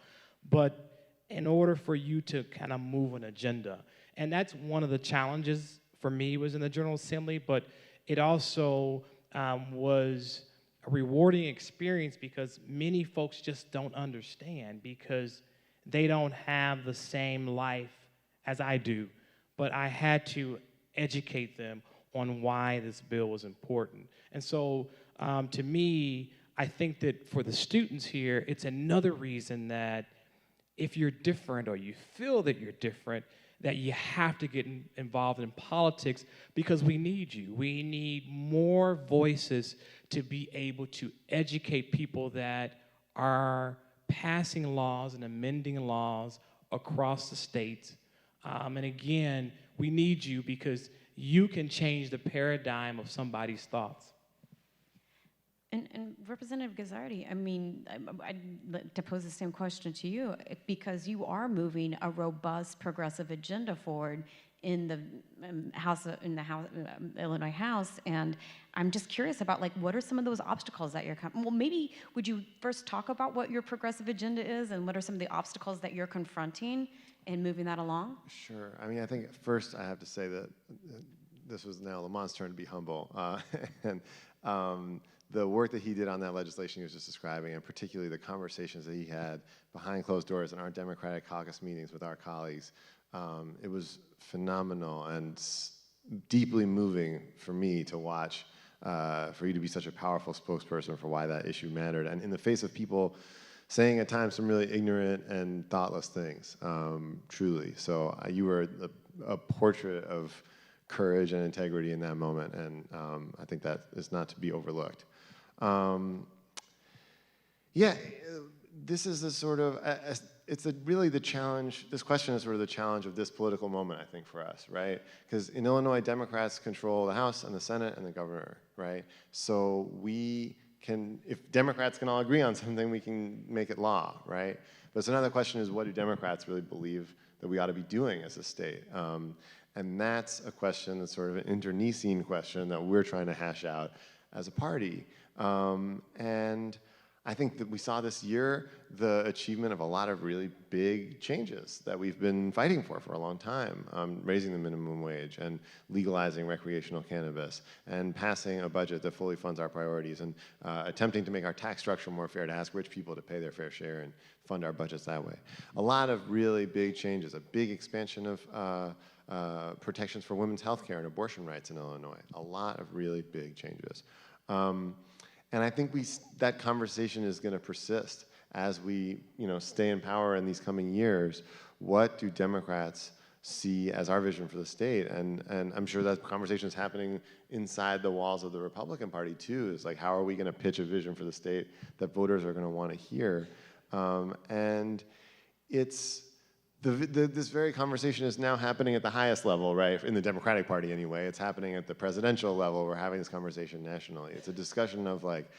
but in order for you to kind of move an agenda. And that's one of the challenges for me was in the General Assembly, but it also was a rewarding experience because many folks just don't understand because they don't have the same life as I do. But I had to educate them on why this bill was important. And so to me, I think that for the students here, it's another reason that if you're different or you feel that you're different, that you have to get involved in politics because we need you. We need more voices to be able to educate people that are passing laws and amending laws across the states. And again, we need you because you can change the paradigm of somebody's thoughts. And Representative Guzzardi, I mean, I'd like to pose the same question to you because you are moving a robust progressive agenda forward in the Illinois House, and I'm just curious about like what are some of those obstacles that you're well, maybe would you first talk about what your progressive agenda is and what are some of the obstacles that you're confronting in moving that along? Sure. I mean, I think first I have to say that this was now Lamont's turn to be humble, and the work that he did on that legislation he was just describing, and particularly the conversations that he had behind closed doors in our Democratic caucus meetings with our colleagues, It was phenomenal and deeply moving for me to watch, for you to be such a powerful spokesperson for why that issue mattered. And in the face of people saying at times some really ignorant and thoughtless things, truly. So you were a portrait of courage and integrity in that moment, and I think that is not to be overlooked. Yeah, this is the sort of, really the challenge, this question is sort of the challenge of this political moment, I think, for us, right? Because in Illinois, Democrats control the House and the Senate and the governor, right? So we can, if Democrats can all agree on something, we can make it law, right? But so now the question is, what do Democrats really believe that we ought to be doing as a state? And that's a question that's sort of an internecine question that we're trying to hash out as a party. And I think that we saw this year the achievement of a lot of really big changes that we've been fighting for a long time, raising the minimum wage and legalizing recreational cannabis and passing a budget that fully funds our priorities and attempting to make our tax structure more fair, to ask rich people to pay their fair share and fund our budgets that way. A lot of really big changes, a big expansion of protections for women's health care and abortion rights in Illinois. A lot of really big changes. And I think that conversation is going to persist as we, stay in power in these coming years. What do Democrats see as our vision for the state? And I'm sure that conversation is happening inside the walls of the Republican Party too. It's like, how are we going to pitch a vision for the state that voters are going to want to hear? And it's this very conversation is now happening at the highest level, right? In the Democratic Party anyway. It's happening at the presidential level. We're having this conversation nationally. It's a discussion of like,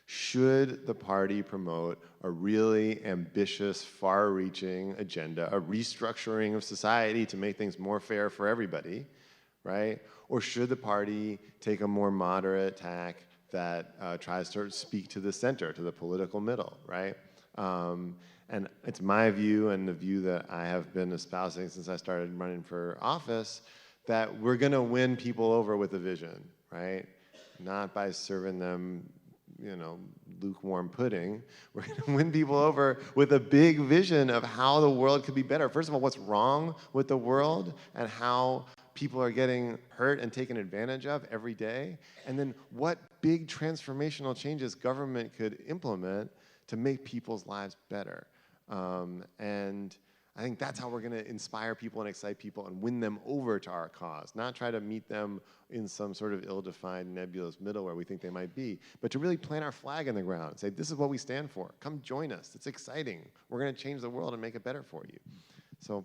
should the party promote a really ambitious, far-reaching agenda, a restructuring of society to make things more fair for everybody, right? Or should the party take a more moderate tack that tries to speak to the center, to the political middle, right? And it's my view, and the view that I have been espousing since I started running for office, that we're going to win people over with a vision, right? Not by serving them, lukewarm pudding. We're going to win people over with a big vision of how the world could be better. First of all, what's wrong with the world and how people are getting hurt and taken advantage of every day. And then what big transformational changes government could implement to make people's lives better. And I think that's how we're going to inspire people and excite people and win them over to our cause, not try to meet them in some sort of ill-defined nebulous middle where we think they might be, but to really plant our flag in the ground and say, this is what we stand for. Come join us. It's exciting. We're going to change the world and make it better for you. So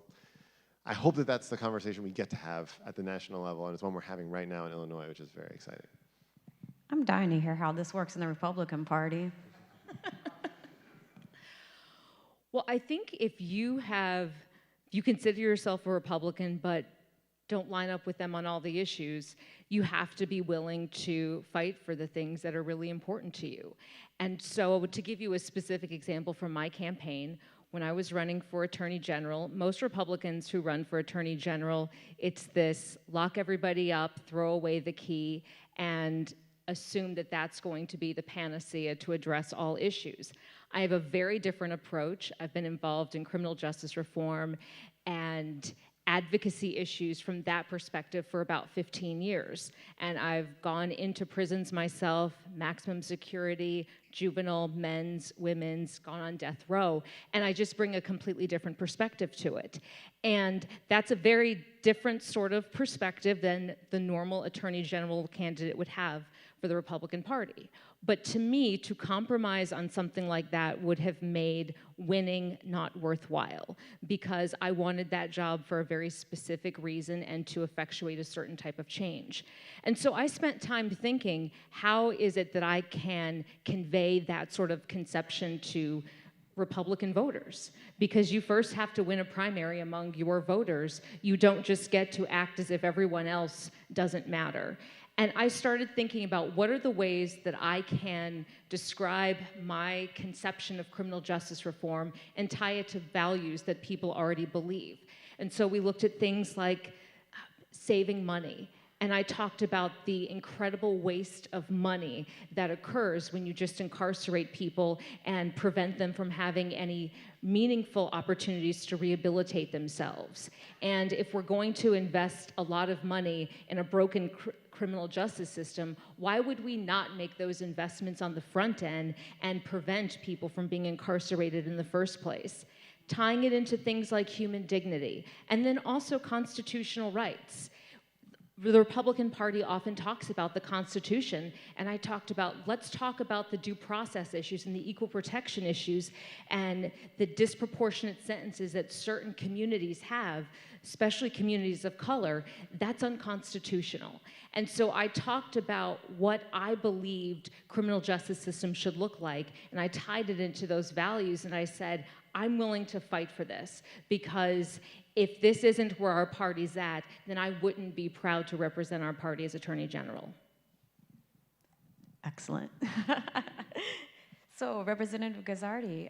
I hope that that's the conversation we get to have at the national level, and it's one we're having right now in Illinois, which is very exciting. I'm dying to hear how this works in the Republican Party. Well, I think if you consider yourself a Republican but don't line up with them on all the issues, you have to be willing to fight for the things that are really important to you. And so to give you a specific example from my campaign, when I was running for Attorney General, most Republicans who run for Attorney General, it's this lock everybody up, throw away the key, and assume that that's going to be the panacea to address all issues. I have a very different approach. I've been involved in criminal justice reform and advocacy issues from that perspective for about 15 years. And I've gone into prisons myself, maximum security, juvenile, men's, women's, gone on death row, and I just bring a completely different perspective to it. And that's a very different sort of perspective than the normal Attorney General candidate would have for the Republican Party. But to me, to compromise on something like that would have made winning not worthwhile, because I wanted that job for a very specific reason and to effectuate a certain type of change. And so I spent time thinking, how is it that I can convey that sort of conception to Republican voters? Because you first have to win a primary among your voters. You don't just get to act as if everyone else doesn't matter. And I started thinking about what are the ways that I can describe my conception of criminal justice reform and tie it to values that people already believe. And so we looked at things like saving money And I talked about the incredible waste of money that occurs when you just incarcerate people and prevent them from having any meaningful opportunities to rehabilitate themselves. And if we're going to invest a lot of money in a broken criminal justice system, why would we not make those investments on the front end and prevent people from being incarcerated in the first place? Tying it into things like human dignity, and then also constitutional rights. The Republican Party often talks about the Constitution, and I talked about, let's talk about the due process issues and the equal protection issues and the disproportionate sentences that certain communities have, especially communities of color. That's unconstitutional. And so I talked about what I believed criminal justice systems should look like, and I tied it into those values, and I said, I'm willing to fight for this, because if this isn't where our party's at, then I wouldn't be proud to represent our party as Attorney General. Excellent. So, Representative Guzzardi,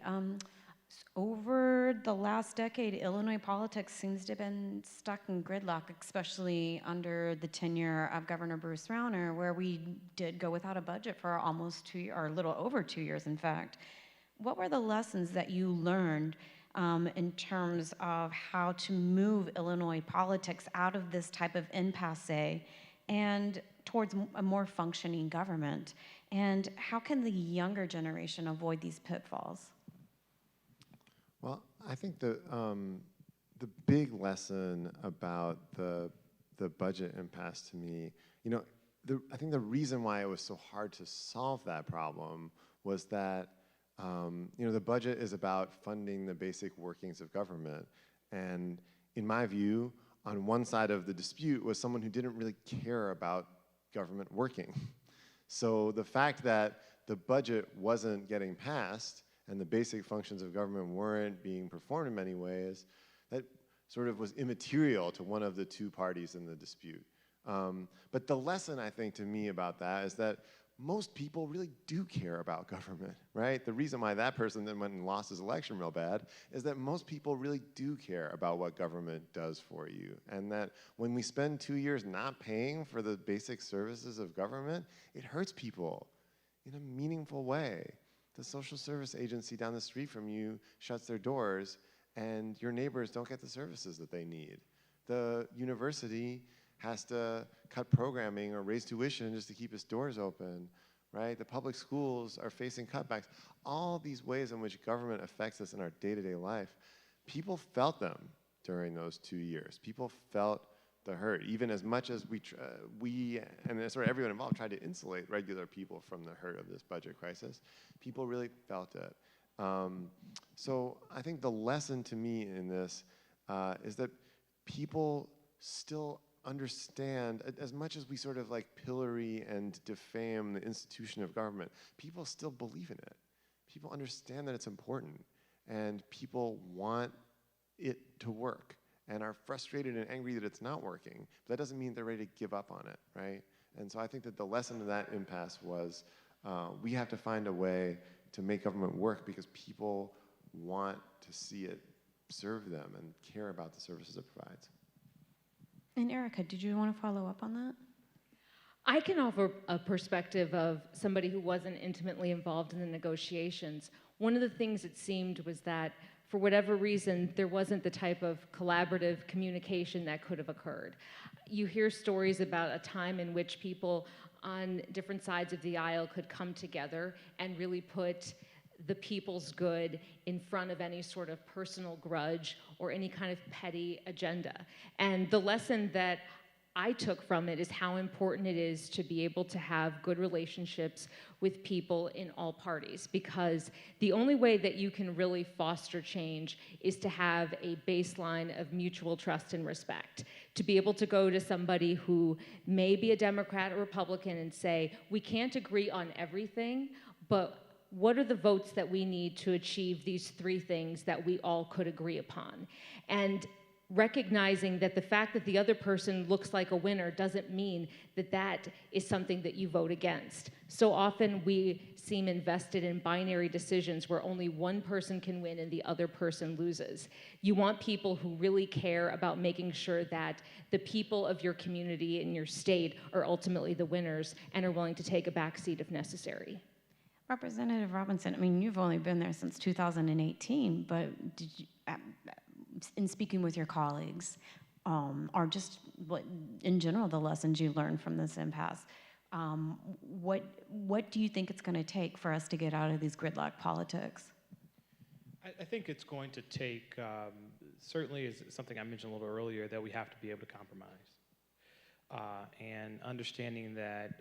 over the last decade, Illinois politics seems to have been stuck in gridlock, especially under the tenure of Governor Bruce Rauner, where we did go without a budget for almost 2 years, or a little over 2 years, in fact. What were the lessons that you learned in terms of how to move Illinois politics out of this type of impasse and towards a more functioning government? And how can the younger generation avoid these pitfalls? Well, I think the big lesson about the budget impasse to me, I think the reason why it was so hard to solve that problem was that the budget is about funding the basic workings of government. And in my view, on one side of the dispute was someone who didn't really care about government working. So the fact that the budget wasn't getting passed and the basic functions of government weren't being performed in many ways, that sort of was immaterial to one of the two parties in the dispute. But the lesson, I think, to me about that is that most people really do care about government, right? The reason why that person then went and lost his election real bad is that most people really do care about what government does for you. And that when we spend 2 years not paying for the basic services of government, it hurts people in a meaningful way. The social service agency down the street from you shuts their doors and your neighbors don't get the services that they need. The university has to cut programming or raise tuition just to keep its doors open, right? The public schools are facing cutbacks. All these ways in which government affects us in our day-to-day life, people felt them during those 2 years. People felt the hurt, even as much as we and sort of everyone involved tried to insulate regular people from the hurt of this budget crisis. People really felt it. So I think the lesson to me in this is that people still understand, as much as we sort of like pillory and defame the institution of government, people still believe in it. People understand that it's important, and people want it to work and are frustrated and angry that it's not working. But that doesn't mean they're ready to give up on it, right? And so I think that the lesson of that impasse was we have to find a way to make government work because people want to see it serve them and care about the services it provides. And Erika, did you want to follow up on that? I can offer a perspective of somebody who wasn't intimately involved in the negotiations. One of the things it seemed was that, for whatever reason, there wasn't the type of collaborative communication that could have occurred. You hear stories about a time in which people on different sides of the aisle could come together and really put the people's good in front of any sort of personal grudge or any kind of petty agenda. And the lesson that I took from it is how important it is to be able to have good relationships with people in all parties, because the only way that you can really foster change is to have a baseline of mutual trust and respect. To be able to go to somebody who may be a Democrat or Republican and say, we can't agree on everything, but what are the votes that we need to achieve these three things that we all could agree upon? And recognizing that the fact that the other person looks like a winner doesn't mean that that is something that you vote against. So often we seem invested in binary decisions where only one person can win and the other person loses. You want people who really care about making sure that the people of your community and your state are ultimately the winners and are willing to take a back seat if necessary. Representative Robinson, I mean, you've only been there since 2018, but did you, in speaking with your colleagues, or just what, in general, the lessons you learned from this impasse, what do you think it's going to take for us to get out of these gridlock politics? I think it's going to take, certainly is something I mentioned a little earlier, that we have to be able to compromise. And understanding that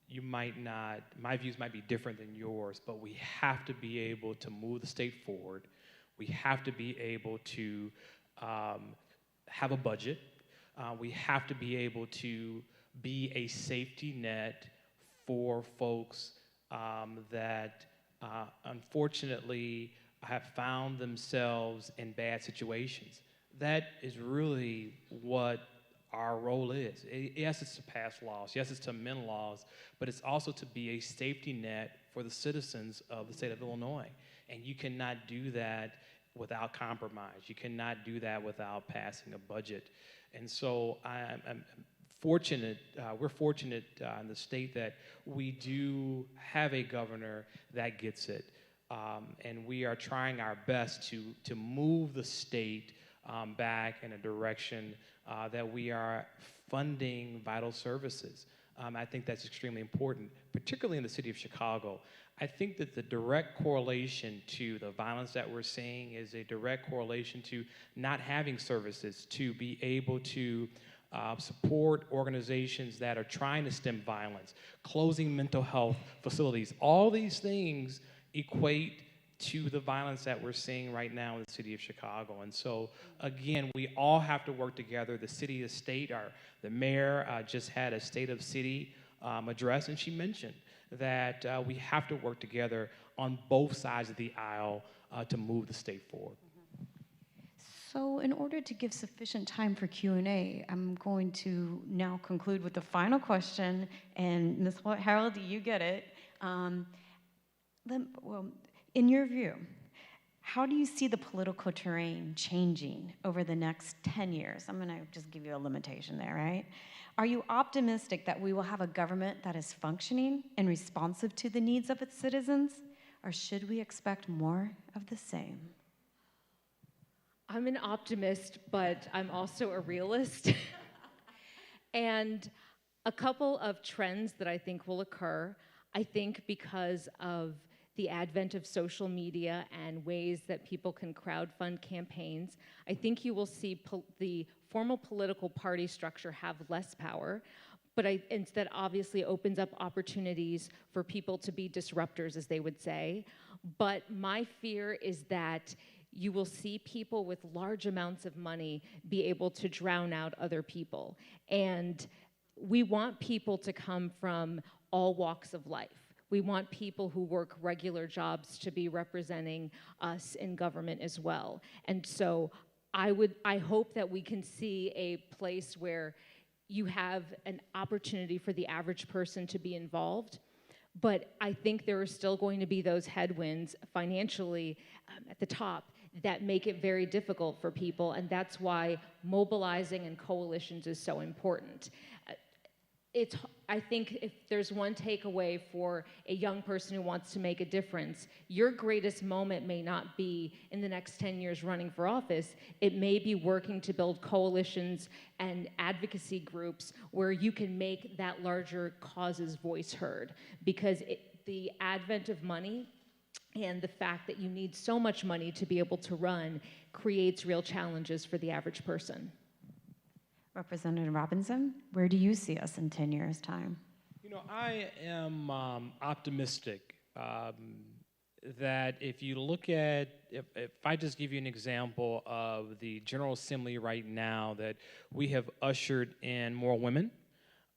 you might not, my views might be different than yours, but we have to be able to move the state forward. We have to be able to have a budget. We have to be able to be a safety net for folks that unfortunately have found themselves in bad situations. That is really what our role is. Yes, it's to pass laws. Yes, it's to amend laws, but it's also to be a safety net for the citizens of the state of Illinois. And you cannot do that without compromise. You cannot do that without passing a budget. And so I'm fortunate, we're fortunate in the state that we do have a governor that gets it. And we are trying our best to move the state back in a direction that we are funding vital services. I think that's extremely important, particularly in the city of Chicago. I think that the direct correlation to the violence that we're seeing is a direct correlation to not having services to be able to support organizations that are trying to stem violence, closing mental health facilities. All these things equate to the violence that we're seeing right now in the city of Chicago. And so, again, we all have to work together. The city, the state, the mayor just had a state of city address, and she mentioned that we have to work together on both sides of the aisle to move the state forward. So in order to give sufficient time for Q&A, I'm going to now conclude with the final question, and Ms. Harold, you get it. Well, in your view, how do you see the political terrain changing over the next 10 years? I'm going to just give you a limitation there, right? Are you optimistic that we will have a government that is functioning and responsive to the needs of its citizens, or should we expect more of the same? I'm an optimist, but I'm also a realist. And a couple of trends that I think will occur, I think because of the advent of social media and ways that people can crowdfund campaigns, I think you will see the formal political party structure have less power, but instead obviously opens up opportunities for people to be disruptors, as they would say. But my fear is that you will see people with large amounts of money be able to drown out other people. And we want people to come from all walks of life. We want people who work regular jobs to be representing us in government as well. And so I hope that we can see a place where you have an opportunity for the average person to be involved. But I think there are still going to be those headwinds financially at the top that make it very difficult for people, and that's why mobilizing and coalitions is so important. I think if there's one takeaway for a young person who wants to make a difference, your greatest moment may not be in the next 10 years running for office. It may be working to build coalitions and advocacy groups where you can make that larger cause's voice heard. Because the advent of money and the fact that you need so much money to be able to run creates real challenges for the average person. Representative Robinson, where do you see us in 10 years' time? You know, I am optimistic that if you look at, if I just give you an example of the General Assembly right now, that we have ushered in more women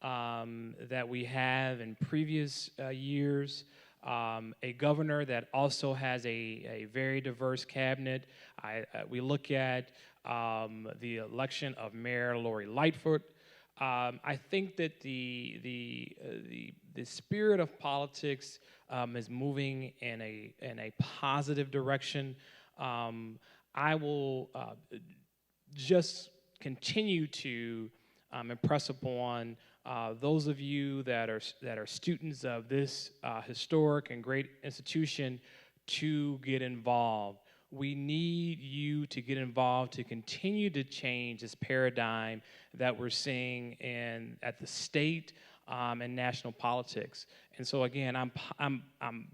that we have in previous years. a governor that also has a very diverse cabinet. We look at the election of Mayor Lori Lightfoot. I think that the spirit of politics is moving in a positive direction. I will just continue to impress upon those of you that are students of this historic and great institution to get involved. We need you to get involved to continue to change this paradigm that we're seeing at the state and national politics. And so again, I'm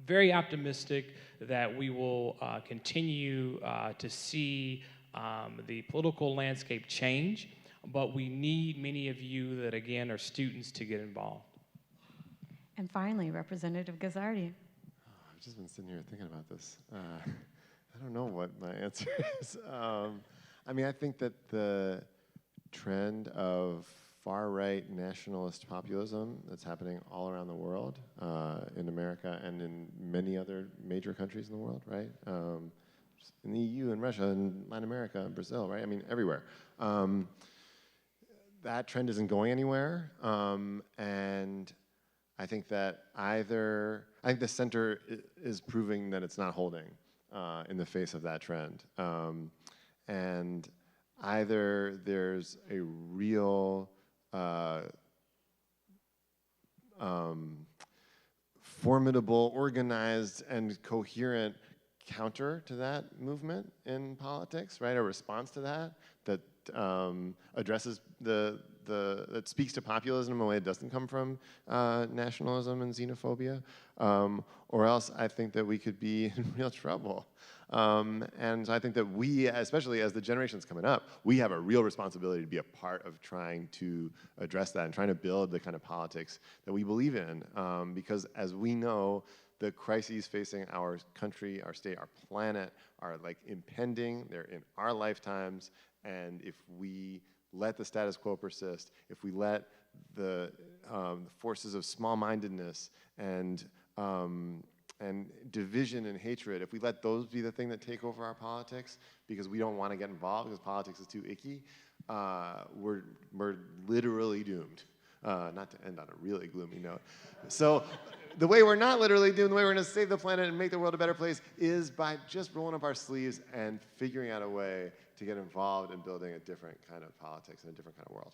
very optimistic that we will continue to see the political landscape change, but we need many of you that again are students to get involved. And finally, Representative Guzzardi. I've just been sitting here thinking about this. I don't know what my answer is. I mean, I think that the trend of far-right nationalist populism that's happening all around the world, in America and in many other major countries in the world, right? In the EU and Russia and Latin America and Brazil, right? I mean, everywhere. That trend isn't going anywhere, and I think that I think the center is proving that it's not holding in the face of that trend. And either there's a real formidable, organized, and coherent counter to that movement in politics, right? A response to that addresses that speaks to populism in a way that doesn't come from nationalism and xenophobia, or else I think that we could be in real trouble. And I think that we, especially as the generations coming up, we have a real responsibility to be a part of trying to address that and trying to build the kind of politics that we believe in. Because as we know, the crises facing our country, our state, our planet are like impending. They're in our lifetimes. And if we let the status quo persist, if we let the forces of small-mindedness and division and hatred, if we let those be the thing that take over our politics because we don't want to get involved because politics is too icky, we're literally doomed. Not to end on a really gloomy note. So the way we're not literally doomed, the way we're going to save the planet and make the world a better place is by just rolling up our sleeves and figuring out a way to get involved in building a different kind of politics and a different kind of world.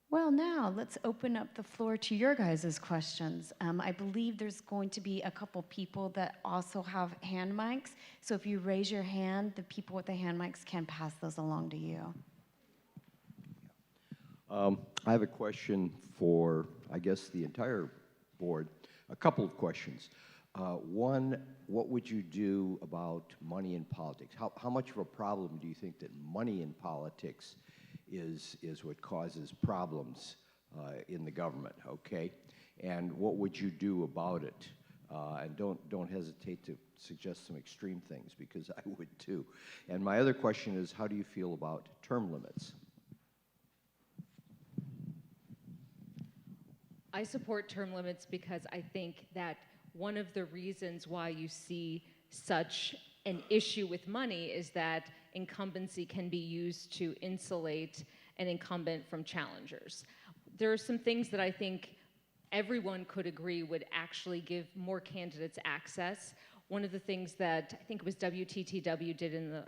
Well, now let's open up the floor to your guys' questions. I believe there's going to be a couple people that also have hand mics. So if you raise your hand, the people with the hand mics can pass those along to you. I have a question for, I guess, the entire board. A couple of questions. One, what would you do about money in politics? How much of a problem do you think that money in politics is what causes problems in the government, okay? And what would you do about it? And don't hesitate to suggest some extreme things, because I would too. And my other question is, how do you feel about term limits? I support term limits because I think that one of the reasons why you see such an issue with money is that incumbency can be used to insulate an incumbent from challengers. There are some things that I think everyone could agree would actually give more candidates access. One of the things that I think it was WTTW did in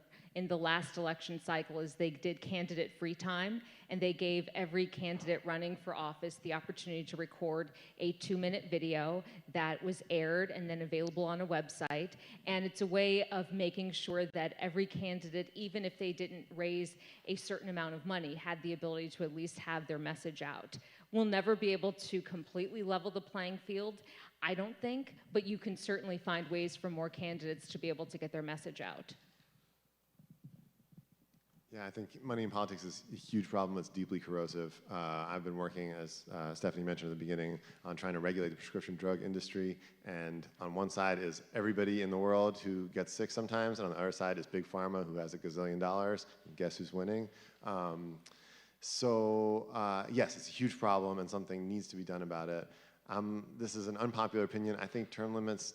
the last election cycle is they did candidate free time, and they gave every candidate running for office the opportunity to record a 2-minute video that was aired and then available on a website. And it's a way of making sure that every candidate, even if they didn't raise a certain amount of money, had the ability to at least have their message out. We'll never be able to completely level the playing field, I don't think, but you can certainly find ways for more candidates to be able to get their message out. Yeah, I think money in politics is a huge problem that's deeply corrosive. I've been working, as Stephanie mentioned at the beginning, on trying to regulate the prescription drug industry. And on one side is everybody in the world who gets sick sometimes, and on the other side is Big Pharma, who has $1 gazillion. And guess who's winning? Yes, it's a huge problem, and something needs to be done about it. This is an unpopular opinion. I think term limits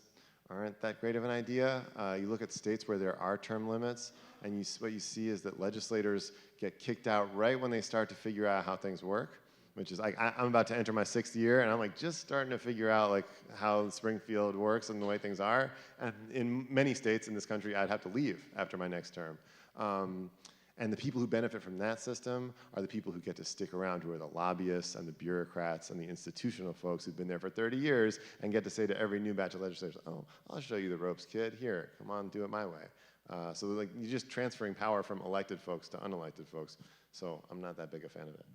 aren't that great of an idea. You look at states where there are term limits, and what you see is that legislators get kicked out right when they start to figure out how things work, which is like, I'm about to enter my 6th year, and I'm like just starting to figure out like how Springfield works and the way things are. And in many states in this country, I'd have to leave after my next term. And the people who benefit from that system are the people who get to stick around, who are the lobbyists and the bureaucrats and the institutional folks who've been there for 30 years and get to say to every new batch of legislators, oh, I'll show you the ropes, kid. Here, come on, do it my way. So like, you're just transferring power from elected folks to unelected folks. So I'm not that big a fan of it.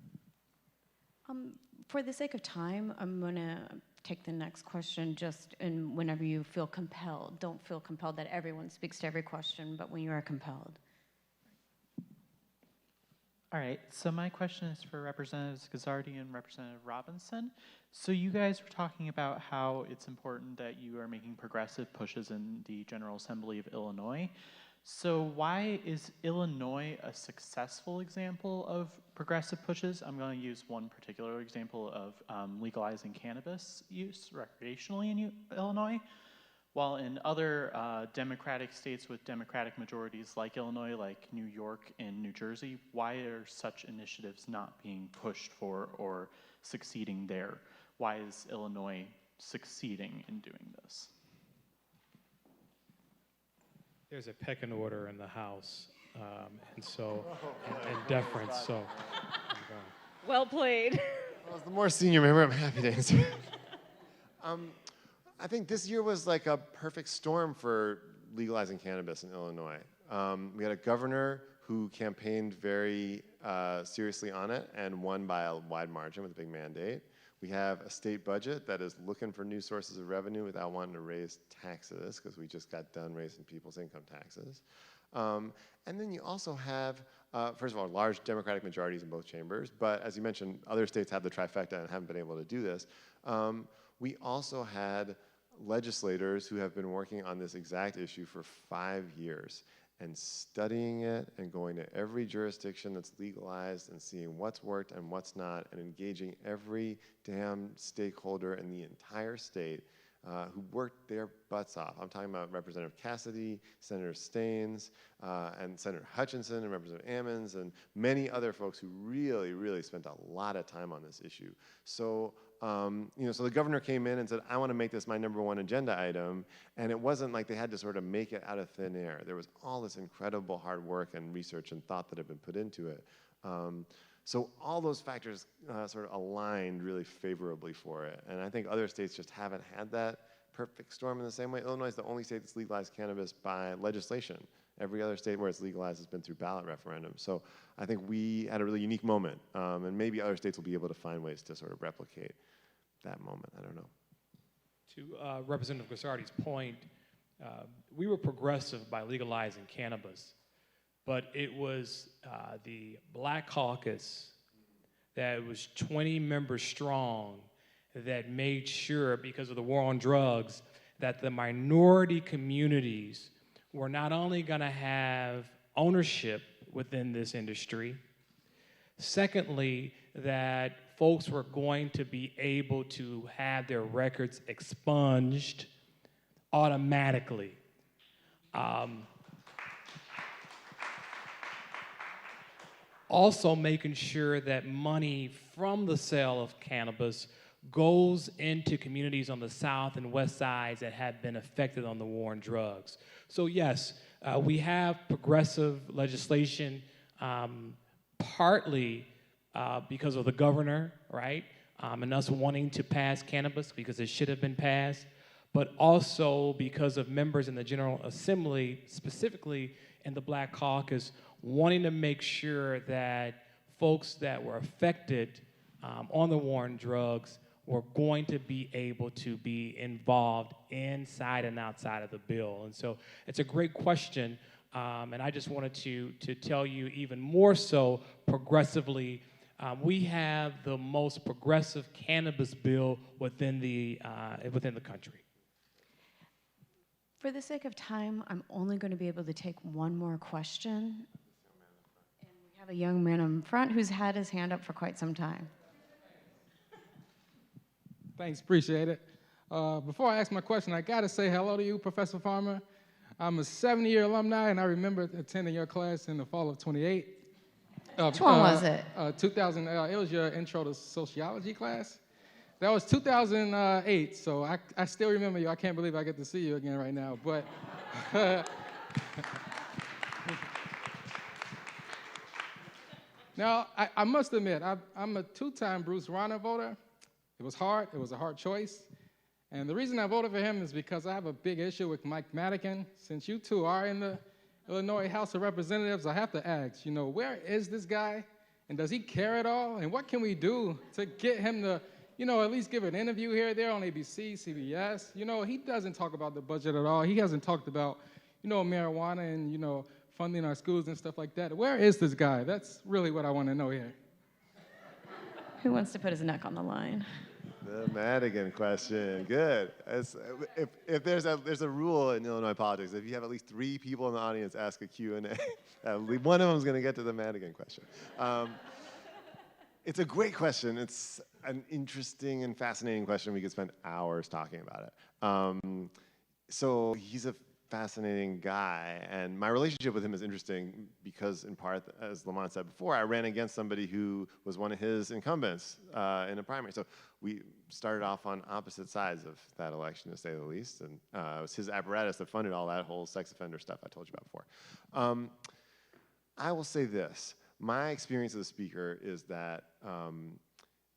For the sake of time, I'm going to take the next question and whenever you feel compelled. Don't feel compelled that everyone speaks to every question, but when you are compelled. All right, so my question is for Representatives Guzzardi and Representative Robinson. So you guys were talking about how it's important that you are making progressive pushes in the General Assembly of Illinois. So why is Illinois a successful example of progressive pushes? I'm going to use one particular example of legalizing cannabis use recreationally in Illinois. While in other democratic states with democratic majorities like Illinois, like New York and New Jersey, why are such initiatives not being pushed for or succeeding there? Why is Illinois succeeding in doing this? There's a pecking order in the House, and deference, so. Well played. Well, as the more senior member, I'm happy to answer. I think this year was like a perfect storm for legalizing cannabis in Illinois. We had a governor who campaigned very seriously on it and won by a wide margin with a big mandate. We have a state budget that is looking for new sources of revenue without wanting to raise taxes, because we just got done raising people's income taxes. And then you also have, first of all, large Democratic majorities in both chambers, but as you mentioned, other states have the trifecta and haven't been able to do this. We also had legislators who have been working on this exact issue for 5 years and studying it and going to every jurisdiction that's legalized and seeing what's worked and what's not and engaging every damn stakeholder in the entire state who worked their butts off. I'm talking about Representative Cassidy, Senator Staines, and Senator Hutchinson and Representative Ammons and many other folks who really, really spent a lot of time on this issue. So, so the governor came in and said, I want to make this my #1 agenda item, and it wasn't like they had to sort of make it out of thin air. There was all this incredible hard work and research and thought that had been put into it. So all those factors sort of aligned really favorably for it, and I think other states just haven't had that perfect storm in the same way. Illinois is the only state that's legalized cannabis by legislation. Every other state where it's legalized has been through ballot referendums. So I think we had a really unique moment, and maybe other states will be able to find ways to sort of replicate that moment. I don't know. To Representative Guzzardi's point, we were progressive by legalizing cannabis, but it was the Black Caucus that was 20 members strong that made sure, because of the war on drugs, that the minority communities were not only going to have ownership within this industry, secondly, that folks were going to be able to have their records expunged automatically. Also making sure that money from the sale of cannabis goes into communities on the south and west sides that have been affected on the war on drugs. So yes, we have progressive legislation, partly because of the governor, right? And us wanting to pass cannabis because it should have been passed, but also because of members in the General Assembly, specifically in the Black Caucus, wanting to make sure that folks that were affected on the war on drugs were going to be able to be involved inside and outside of the bill. And so it's a great question, and I just wanted to tell you even more so progressively, we have the most progressive cannabis bill within the country. For the sake of time, I'm only going to be able to take one more question. And we have a young man in front who's had his hand up for quite some time. Thanks, appreciate it. Before I ask my question, I gotta say hello to you, Professor Farmer. I'm a 70-year alumni, and I remember attending your class in the fall of 28. Which one was it? 2000, it was your intro to sociology class. That was 2008, so I still remember you. I can't believe I get to see you again right now, but. Now, I must admit, I'm a two-time Bruce Rauner voter. It was hard, it was a hard choice. And the reason I voted for him is because I have a big issue with Mike Madigan. Since you two are in the Illinois House of Representatives, I have to ask, where is this guy? And does he care at all? And what can we do to get him to, at least give an interview here or there on ABC, CBS? He doesn't talk about the budget at all. He hasn't talked about, marijuana and, funding our schools and stuff like that. Where is this guy? That's really what I want to know here. Who wants to put his neck on the line? The Madigan question, good. If there's a rule in Illinois politics, if you have at least 3 people in the audience ask a Q&A, at least one of them is going to get to the Madigan question. It's a great question. It's an interesting and fascinating question. We could spend hours talking about it. So he's a fascinating guy, and my relationship with him is interesting because, in part, as Lamont said before, I ran against somebody who was one of his incumbents in a primary. So we started off on opposite sides of that election, to say the least, and it was his apparatus that funded all that whole sex offender stuff I told you about before. I will say this. My experience as a speaker is that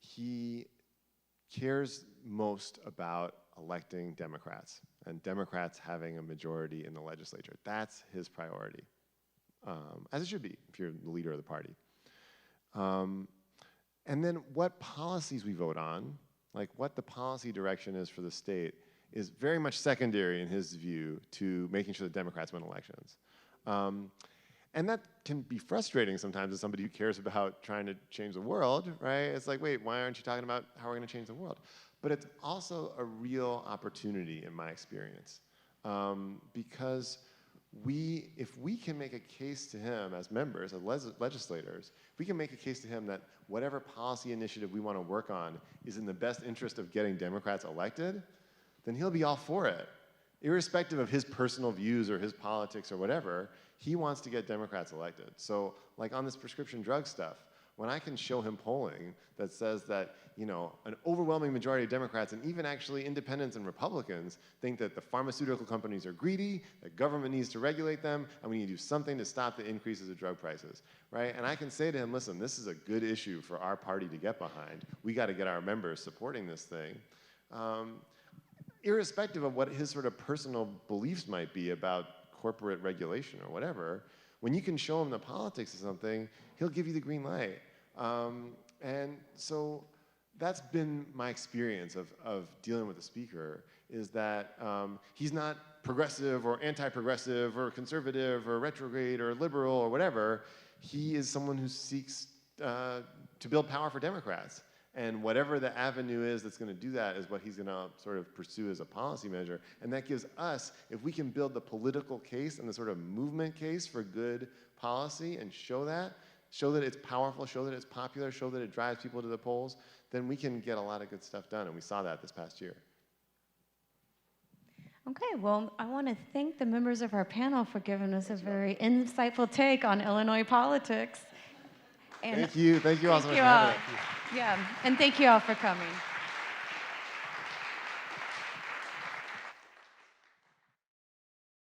he cares most about electing Democrats and Democrats having a majority in the legislature. That's his priority, as it should be if you're the leader of the party. And then what policies we vote on, like what the policy direction is for the state, is very much secondary in his view to making sure that Democrats win elections. And that can be frustrating sometimes as somebody who cares about trying to change the world, right? It's like, wait, why aren't you talking about how we're going to change the world? But it's also a real opportunity in my experience, because if we can make a case to him as members, as legislators, if we can make a case to him that whatever policy initiative we want to work on is in the best interest of getting Democrats elected, then he'll be all for it. Irrespective of his personal views or his politics or whatever, he wants to get Democrats elected. So like on this prescription drug stuff, when I can show him polling that says that, an overwhelming majority of Democrats and even actually independents and Republicans think that the pharmaceutical companies are greedy, that government needs to regulate them, and we need to do something to stop the increases of drug prices, right? And I can say to him, listen, this is a good issue for our party to get behind. We got to get our members supporting this thing. Irrespective of what his sort of personal beliefs might be about corporate regulation or whatever, when you can show him the politics of something, he'll give you the green light. And so that's been my experience of dealing with a speaker, is that he's not progressive or anti-progressive or conservative or retrograde or liberal or whatever. He is someone who seeks to build power for Democrats. And whatever the avenue is that's going to do that is what he's going to sort of pursue as a policy measure. And that gives us, if we can build the political case and the sort of movement case for good policy and show that it's powerful, show that it's popular, show that it drives people to the polls, then we can get a lot of good stuff done. And we saw that this past year. Okay, well, I want to thank the members of our panel for giving us a very insightful take on Illinois politics. And thank you all so much for having us. Yeah, and thank you all for coming.